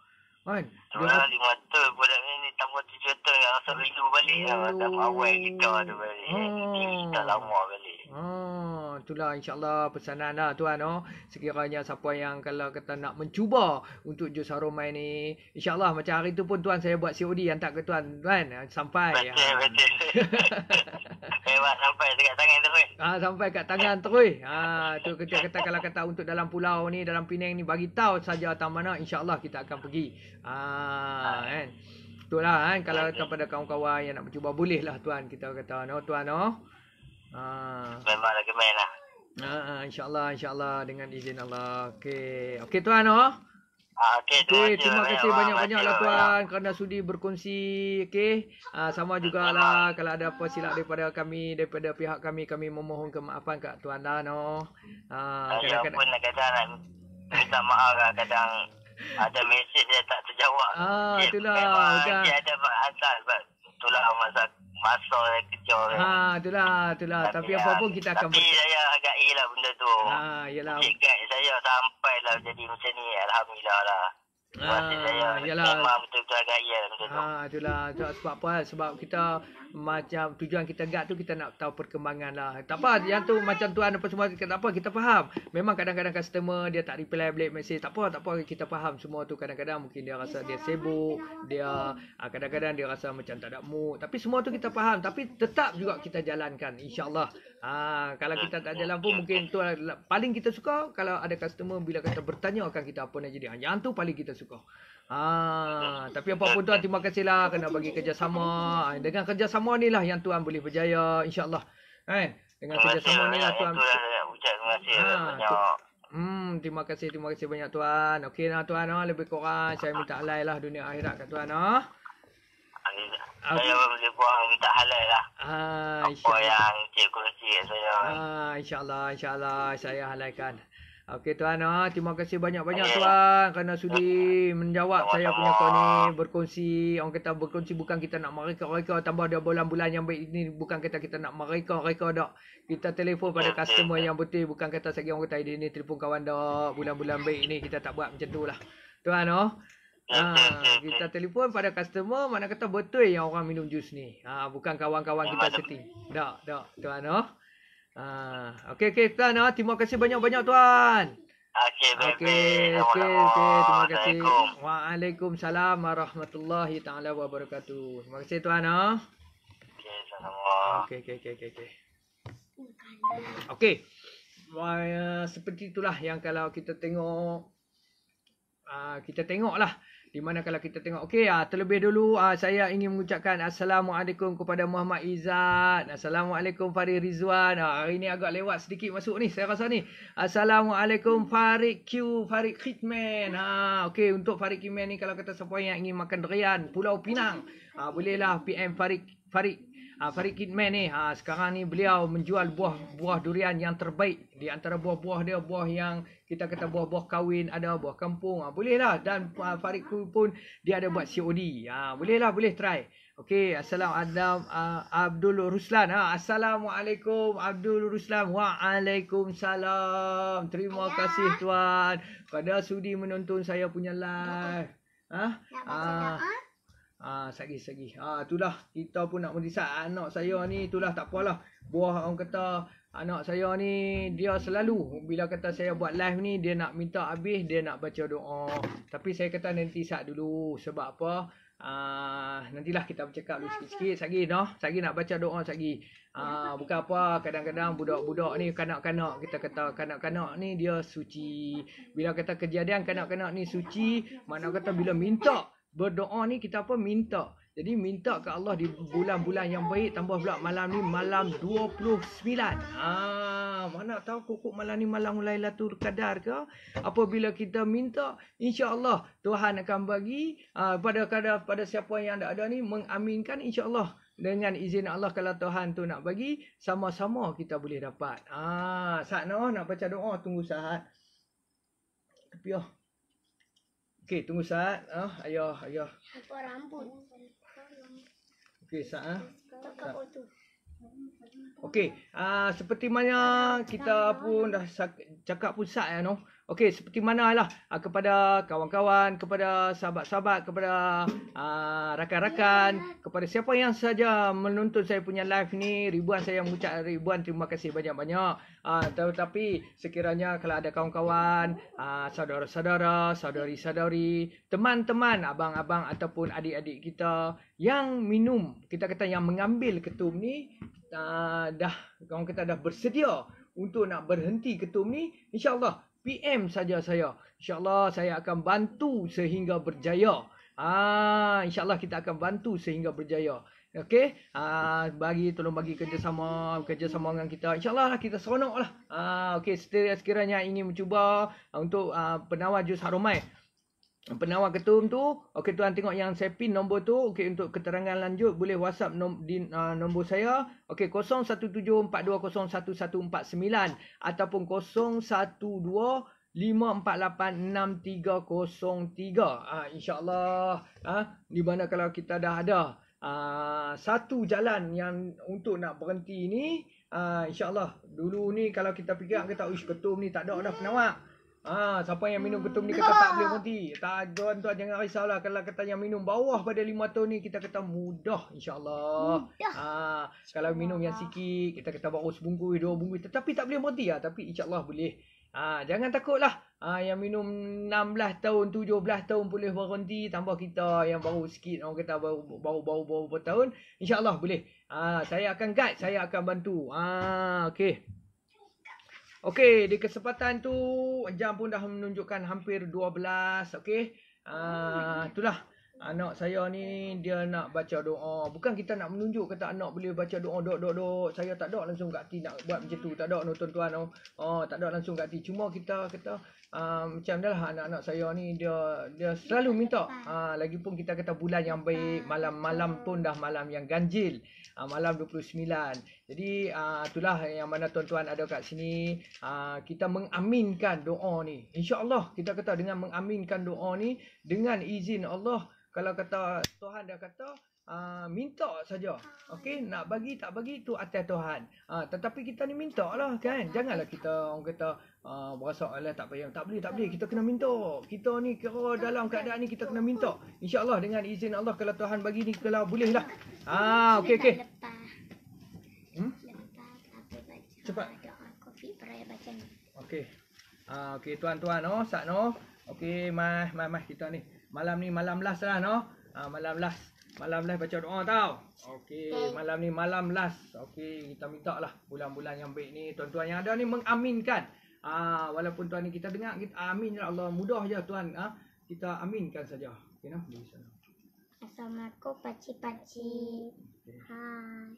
Kan? Itulah 5 tahun budak ni tambah 7 tahun rasa rindu balik lah. Macam awal kita tu balik. Diri kita lama balik. Itulah insyaAllah pesanan lah tuan. Sekiranya siapa yang kalau kata nak mencuba untuk jus Harumai ni, insyaAllah macam hari tu pun tuan saya buat COD hantar ke tuan kan? Sampai. Betul. Memang sampai dekat tangan terus. Sampai kat tangan terus. Tu kita kata kalau kata untuk dalam pulau ni, dalam Penang ni bagi tahu saja tang mana insyaAllah kita akan pergi. Kan? Itulah kan kalau kepada kawan-kawan yang nak mencuba bolehlah tuan kita kata tuan. Memang recommend lah. InsyaAllah dengan izin Allah. Okey tuan. Terima kasih banyak-banyaklah tuan kerana sudi berkongsi. Sama jugalah kalau ada apa silap daripada kami, daripada pihak kami memohon kemaafan kat tuan dah. Saya pun kadang nak minta maaf lah kadang ada mesej dia tak terjawab. Itulah. Dia ada asal sebab itulah masa kerja kan. Itulah. Tapi apa pun kita akan Tapi saya agak lah benda tu. Yalah. Cik guide saya sampailah jadi macam ni. Alhamdulillah lah. Yalah. Memang betul-betul gaya macam tu. Itulah sebab apa? Sebab kita macam tujuan kita gad tu kita nak tahu perkembangan lah. Tak apa, yang tu macam tuan apa semua tak apa, kita faham. Memang kadang-kadang customer dia tak reply balik message. Tak apa, kita faham semua tu. Kadang-kadang mungkin dia rasa dia sibuk, dia kadang-kadang dia rasa macam tak ada mood. Tapi semua tu kita faham, tapi tetap juga kita jalankan insya-Allah. Kalau kita tak jalan pun mungkin tu paling kita suka kalau ada customer bila kata bertanya akan kita apa nak jadi. Yang tu paling kita suka. Tapi apa pun tuan, terima kasihlah kena bagi kerjasama. Dengan kerjasama ni lah yang tuan boleh berjaya insya-Allah. Dengan kerjasama ni lah tuan. Terima kasih banyak tuan. Okey lah tuan, lebih kurang saya minta halal lah dunia akhirat kat tuan. Saya boleh buang minta halal lah. Apa yang cik kongsi kat saya. InsyaAllah saya halalkan. Okey tuan, terima kasih banyak-banyak tuan kerana sudi menjawab saya punya call ni, berkongsi. Orang kata berkongsi bukan kita nak mereka tambah dia bulan-bulan yang baik ini, bukan kata kita nak mereka dak. Kita telefon pada customer yang betul, bukan kata sagi orang kata ini telefon kawan dak, bulan-bulan baik ini kita tak buat macam tu lah. Tuan, kita telefon pada customer mana kata betul yang orang minum jus ni. Bukan kawan-kawan kita setting. Tak tuan. Okey tuan, terima kasih banyak-banyak tuan. Okey, terima kasih. Waalaikumsalam warahmatullahi taala wabarakatuh. Terima kasih tuan. Okey, sama. Okey. Seperti itulah yang kalau kita tengok lah di mana kalau kita tengok. Okey, terlebih dulu saya ingin mengucapkan Assalamualaikum kepada Muhammad Izzat. Assalamualaikum Farid Rizwan. Hari ni agak lewat sedikit masuk ni saya rasa ni. Assalamualaikum Farid Khidman. Okey, untuk Farid Khidman ni kalau kata siapa yang ingin makan durian Pulau Pinang, bolehlah PM Farid Khidman ni. Sekarang ni beliau menjual buah durian yang terbaik. Di antara buah-buah dia, buah yang kita kata buah-buah kahwin, ada buah kampung. Bolehlah. Dan Farid pun dia ada buat COD. Boleh try. Okey, Assalamualaikum Abdul Ruslan. Assalamualaikum Abdul Ruslan. Waalaikumsalam. Terima kasih tuan pada sudi menonton saya punya live. Sagi. Itulah kita pun nak mendisat anak saya ni, itulah tak apalah. Buah orang kata anak saya ni dia selalu bila kata saya buat live ni dia nak minta habis dia nak baca doa. Tapi saya kata nanti sat dulu sebab apa? Nantilah kita bercakap dulu sikit-sikit sagi nak baca doa sagi. Bukan apa, kadang-kadang budak-budak ni kanak-kanak, kita kata kanak-kanak ni dia suci. Bila kata kejadian kanak-kanak ni suci, mana kata bila minta berdoa ni kita minta. Jadi minta ke Allah di bulan-bulan yang baik, tambah pula malam ni malam 29. Mana tahu kukuk malam ni malam Lailatul Qadar ke? Apabila kita minta, insya-Allah Tuhan akan bagi pada siapa yang ada ni mengaminkan insya-Allah. Dengan izin Allah kalau Tuhan tu nak bagi, sama-sama kita boleh dapat. Saat nak baca doa, tunggu saat. Tapi okey, tunggu saat. Ayah. Apa rambut? Okey, saat. Okey, seperti mana kita pun dah cakap pusat Okey, seperti manalah kepada kawan-kawan, kepada sahabat-sahabat, kepada rakan-rakan, kepada siapa yang saja menonton saya punya live ni, saya mengucap ribuan terima kasih banyak-banyak. Tetapi sekiranya kalau ada kawan-kawan, saudara-saudara, saudari-saudari, teman-teman, abang-abang ataupun adik-adik kita yang minum, kita kata yang mengambil ketum ni, orang kata dah bersedia untuk nak berhenti ketum ni, insya-Allah PM saja saya. InsyaAllah saya akan bantu sehingga berjaya. InsyaAllah kita akan bantu sehingga berjaya. Okey? Tolong bagi kerjasama dengan kita. InsyaAllah kita seronok lah. Okey, sekiranya ingin mencuba untuk penawar jus harumai, penawar ketum tu, okey tuan tengok yang saya pin nombor tu. Okey, untuk keterangan lanjut boleh WhatsApp di nombor saya. Okey, 0174201149 ataupun 0125486303. Insya-Allah di mana kalau kita dah ada satu jalan yang untuk nak berhenti ni, insya-Allah dulu ni kalau kita fikir kita ketum ni tak ada dah penawar. Siapa yang minum ketum ni kata tak boleh berhenti. Tak, tuan-tuan jangan risaulah. Kalau kata yang minum bawah pada 5 tahun ni, kita kata mudah insyaAllah. Kalau minum yang sikit, kita kata baru sebungkus, 2 bungkus. Tetapi tak boleh berhenti lah. Tapi insyaAllah boleh. Jangan takutlah. Yang minum 16 tahun, 17 tahun boleh berhenti. Tambah kita yang baru sikit, orang kata baru bertahun. InsyaAllah boleh. Saya akan guide, saya akan bantu. Okey. Okey, di kesempatan tu jam pun dah menunjukkan hampir 12. Okey. Itulah. Anak saya ni dia nak baca doa. Bukan kita nak menunjuk kata anak boleh baca doa dok. Saya tak ada langsung kat hati nak buat macam tu. Tak ada tuan-tuan. Tak ada langsung kat hati. Cuma kita kata macam dah anak-anak saya ni dia selalu minta. Lagipun kita kata bulan yang baik, malam-malam pun dah malam yang ganjil. Malam 29. Jadi itulah yang mana tuan-tuan ada kat sini. Kita mengaminkan doa ni. InsyaAllah kita kata dengan mengaminkan doa ni, dengan izin Allah, kalau kata Tuhan dah kata, minta saja. Okey, nak bagi tak bagi tu atas Tuhan. Tetapi kita ni minta lah kan. Janganlah kita orang kata berasa alah tak payah. Tak boleh. Kita kena minta. Kita ni kira dalam keadaan ni kita kena minta. InsyaAllah dengan izin Allah, kalau Tuhan bagi ni, kalau boleh lah. Okey. Cepat. Okey tuan-tuan sat okey mas kita ni malam ni malam last lah malam last baca doa tau. Okey, malam ni malam last. Okey, kita minta lah bulan-bulan yang baik ni tuan-tuan yang ada ni mengaminkan. Walaupun tuan ni kita dengar, kita amin ya Allah, mudah je tuan. Kita aminkan saja. Okey di sana. Assalamualaikum pakcik-pakcik. Hai.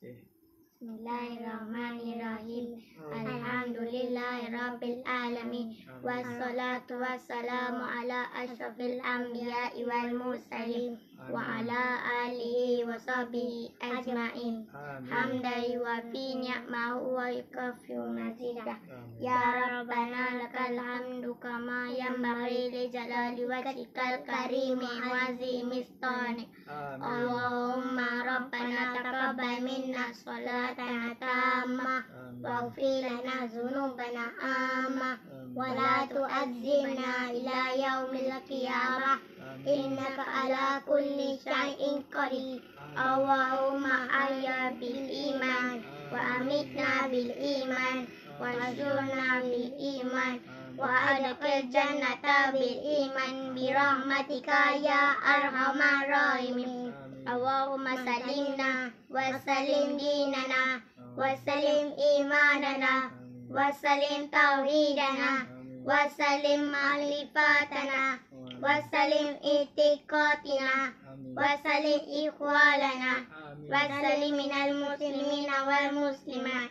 Okey. Bismillahirrahmanirrahim. Alhamdulillahirabbil alamin. Wassalatu wassalamu ala asyrafil anbiya'i wal mursalin wa ala alihi wa sahbihi ajmain. Hamdan wa fi ni'mahu wa yukafiru mazidah. Ya Rabbana lakal hamdu kama yanbaghi li jalali wajhikal karimi wa azimistani. Allahumma Rabbana taqabbal minna salatana tamma waghfir lana dhunubana amma wa la tu'azzibna ila yaumil qiyamah innaka ala kulli syai'in qadir. Allahumma ahya bil iman wa amitna bil iman wa zurna bil iman wa adkhil jannata bil iman bi rahmatika ya arhamar rahimin. Allahumma salimna wa salim dinana wa salim imanana wa salim tauhidana wa salim ma'rifatana wa salim itiqatina wa salim ikhwalana wa salim minal muslimina wal muslimat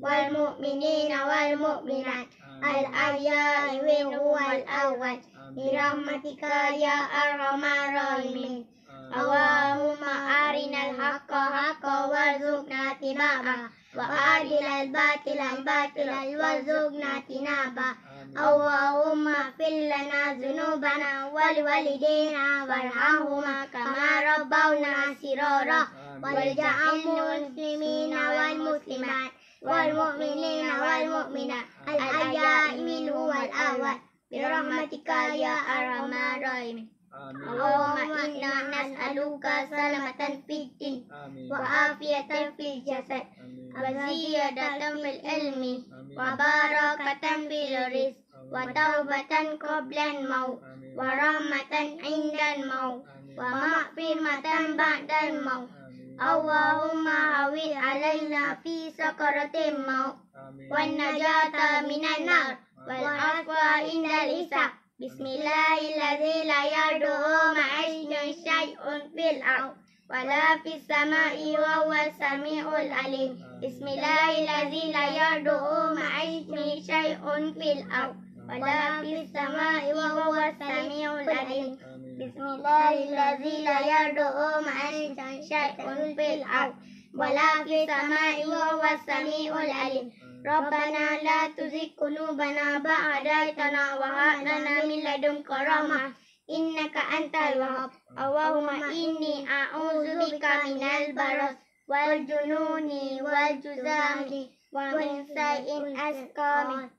wal mu'minina wal mu'minat al ahya'i wal amwat bi rahmatika ya arhamar rahimin. Allahumma arinal haqqa haqqa warzuqna tibaa wa adilal batila batila warzuqna tinaba. Allahumma fil lana dzunubana wal walidina warhamhuma kama rabbawna sirara wal ja'alul muslimina wal muslimat wal mu'minina wal mu'minat al ahya'i minhum wal amwat bi rahmatika ya arhamar rahimin. Allahumma inna nas'aluka salamatan fid din wa afiyatan fil jasad wa ziyadatan fil ilmi wa barakatan fil rizq wa taubatan qablan maut wa rahmatan indan maut wa maghfiratan ba'dal maut. Allahumma hawil alaina fi sakaratil maut wan najata minan nar wal afwa indal hisab. Bismillahirrahmanirrahim. La yad'u ma'asna syai'un fil ard wala fis sama'i wa huwas sami'ul alim. Bismillahirrahmanirrahim. La yad'u ma'asna syai'un fil ard wala fis sama'i wa huwas sami'ul alim. Bismillahirrahmanirrahim. La yad'u ma'asna syai'un fil ard wala fis sama'i wa huwas sami'ul alim. Rabbana la tuzigh qulubana ba'da idh hadaytana wa hab lana min ladunka rahmah innaka antal wahhab. Allahumma inni a'udzubika minal baras wal jununi wal juzami wa min sayyi'il asqami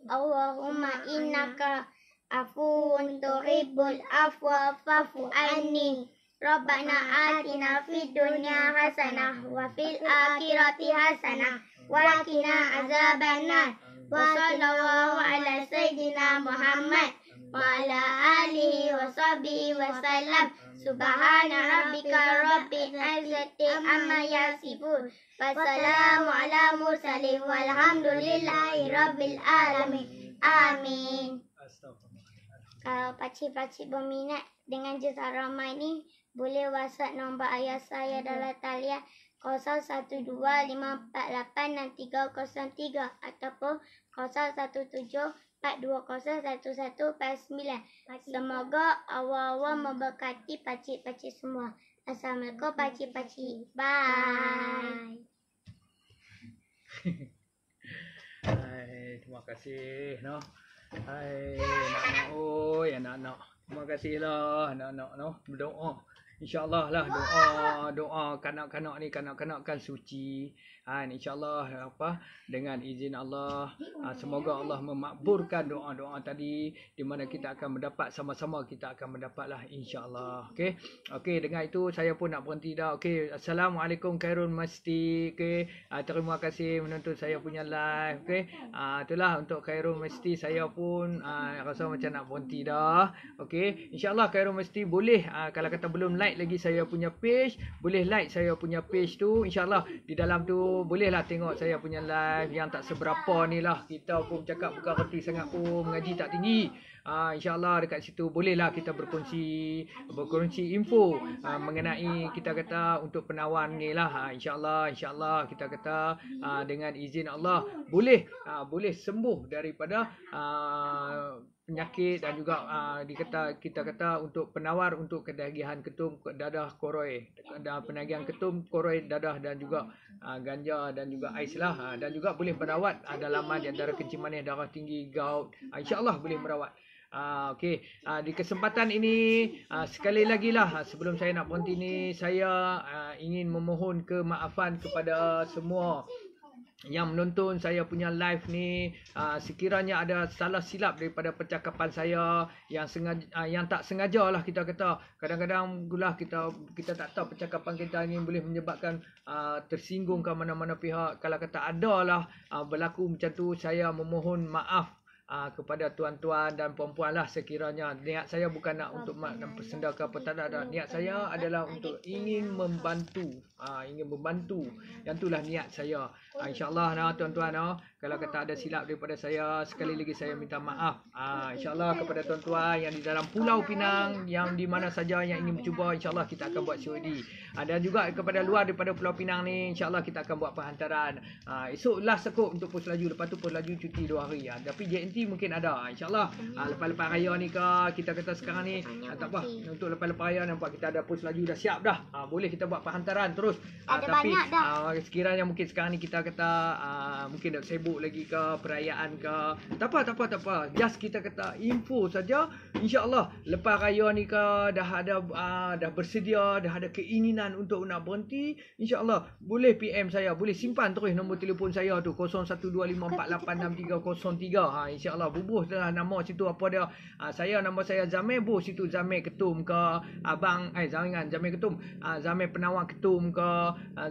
Allahumma innaka afuwun tuhibbul afwa fa'fu anni. Rabbana atina fid dunya hasanah wa fil akhirati hasanah wa qina azabannar. Wa sallallahu ala sayyidina Muhammad wa ala alihi wa sahbihi wa sallam. Subhana rabbika rabbil izzati amma yasifun. Wassalamu ala mursalin walhamdulillahi rabbil alamin. Amin. Kalau pakcik-pakcik berminat dengan juz Ar-Rahman ni, boleh WhatsApp nombor ayah saya dalam talian 0125486303 ataupun 0174201149. Semoga Allah memberkati pakcik-pakcik semua. Assalamualaikum pakcik-pakcik. Bye. Hai, terima kasih noh. Hai, anak-anak oi, anak-anak. Terima kasihlah anak-anak noh. Berdoa. InsyaAllah lah doa kanak-kanak ni kanak-kanak kan suci. InsyaAllah dengan izin Allah, semoga Allah memakbulkan doa-doa tadi, di mana kita akan mendapat, sama-sama kita akan mendapatlah insyaAllah. Okey, dengan itu saya pun nak berhenti dah. Okey, Assalamualaikum Khairul Masti. Okey, terima kasih menonton saya punya live. Okey, itulah untuk Khairul Masti, saya pun rasa macam nak berhenti dah. Okey, insyaAllah Khairul Masti boleh, kalau kata belum like lagi saya punya page, boleh like saya punya page tu. InsyaAllah di dalam tu bolehlah tengok saya punya live yang tak seberapa ni lah. Kita pun cakap bukan reti sangat pun, mengaji tak tinggi. InsyaAllah dekat situ bolehlah kita berkongsi info mengenai kita kata untuk penawan ni lah. InsyaAllah kita kata dengan izin Allah boleh sembuh daripada penyakit, dan juga kita kata untuk penawar untuk kedagihan ketum dadah koroi, penagihan ketum koroi dadah, dan juga ganja dan juga ais lah, dan juga boleh merawat dalaman di antara kencing manis, darah tinggi, gout. InsyaAllah boleh merawat. Okey, di kesempatan ini sekali lagi lah sebelum saya nak berhenti ni, saya ingin memohon kemaafan kepada semua yang menonton saya punya live ni. Sekiranya ada salah silap daripada percakapan saya yang sengaja, yang tak sengaja lah kita kata, kadang-kadang gulah kita tak tahu percakapan kita ni boleh menyebabkan tersinggung ke mana-mana pihak. Kalau kata ada lah berlaku macam tu, saya memohon maaf kepada tuan-tuan dan puan-puan lah. Sekiranya niat saya bukan nak untuk bersenda ke apa, tak ada. Niat saya adalah untuk ingin membantu, yang itulah niat saya. InsyaAllah tuan-tuan, kalau kata ada silap daripada saya, sekali lagi saya minta maaf. InsyaAllah kepada tuan-tuan yang di dalam Pulau Pinang, yang di mana saja yang ingin bercuba, InsyaAllah kita akan buat COD. Dan juga kepada luar daripada Pulau Pinang ni, InsyaAllah kita akan buat perhantaran. Esok last sekut untuk Pos Laju, lepas tu Pos Laju cuti 2 hari. Tapi JNT mungkin ada, InsyaAllah. Lepas-lepas raya ni ke, kita kata sekarang ni tak apa, untuk lepas-lepas raya nampak kita ada Pos Laju dah siap dah. Boleh kita buat perhantaran terus. Tapi sekiranya mungkin sekarang ni kita kata mungkin dah sibuk lagi ke, perayaan ke, tak apa, just kita kata info saja. InsyaAllah lepas raya ni ke, dah bersedia, dah ada keinginan untuk nak berhenti, InsyaAllah boleh PM saya, boleh simpan terus nombor telefon saya tu 0125486303. InsyaAllah bubuh dah nama situ apa dia. Nama saya Zamir, buh situ Zamir Ketum ke, Zamir Ketum, Zamir Penawar Ketum ke,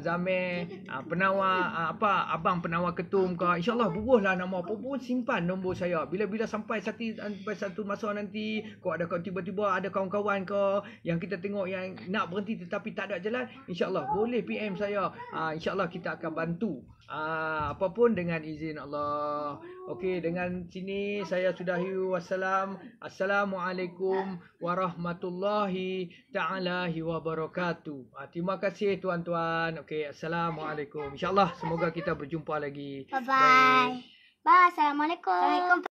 Zamir penawar abang penawar ketum ke, InsyaAllah bubuhlah nama apa pun, simpan nombor saya. Bila sampai satu masa nanti, kau ada tiba-tiba ada kawan-kawan ke yang kita tengok yang nak berhenti tetapi tak ada jalan, InsyaAllah boleh PM saya. InsyaAllah kita akan bantu apapun dengan izin Allah. Okey, dengan sini saya sudahi. Assalamualaikum warahmatullahi ta'ala wabarakatuh. Terima kasih tuan-tuan. Okey, Assalamualaikum. InsyaAllah semoga kita berjumpa lagi. Bye-bye. Bye. Assalamualaikum.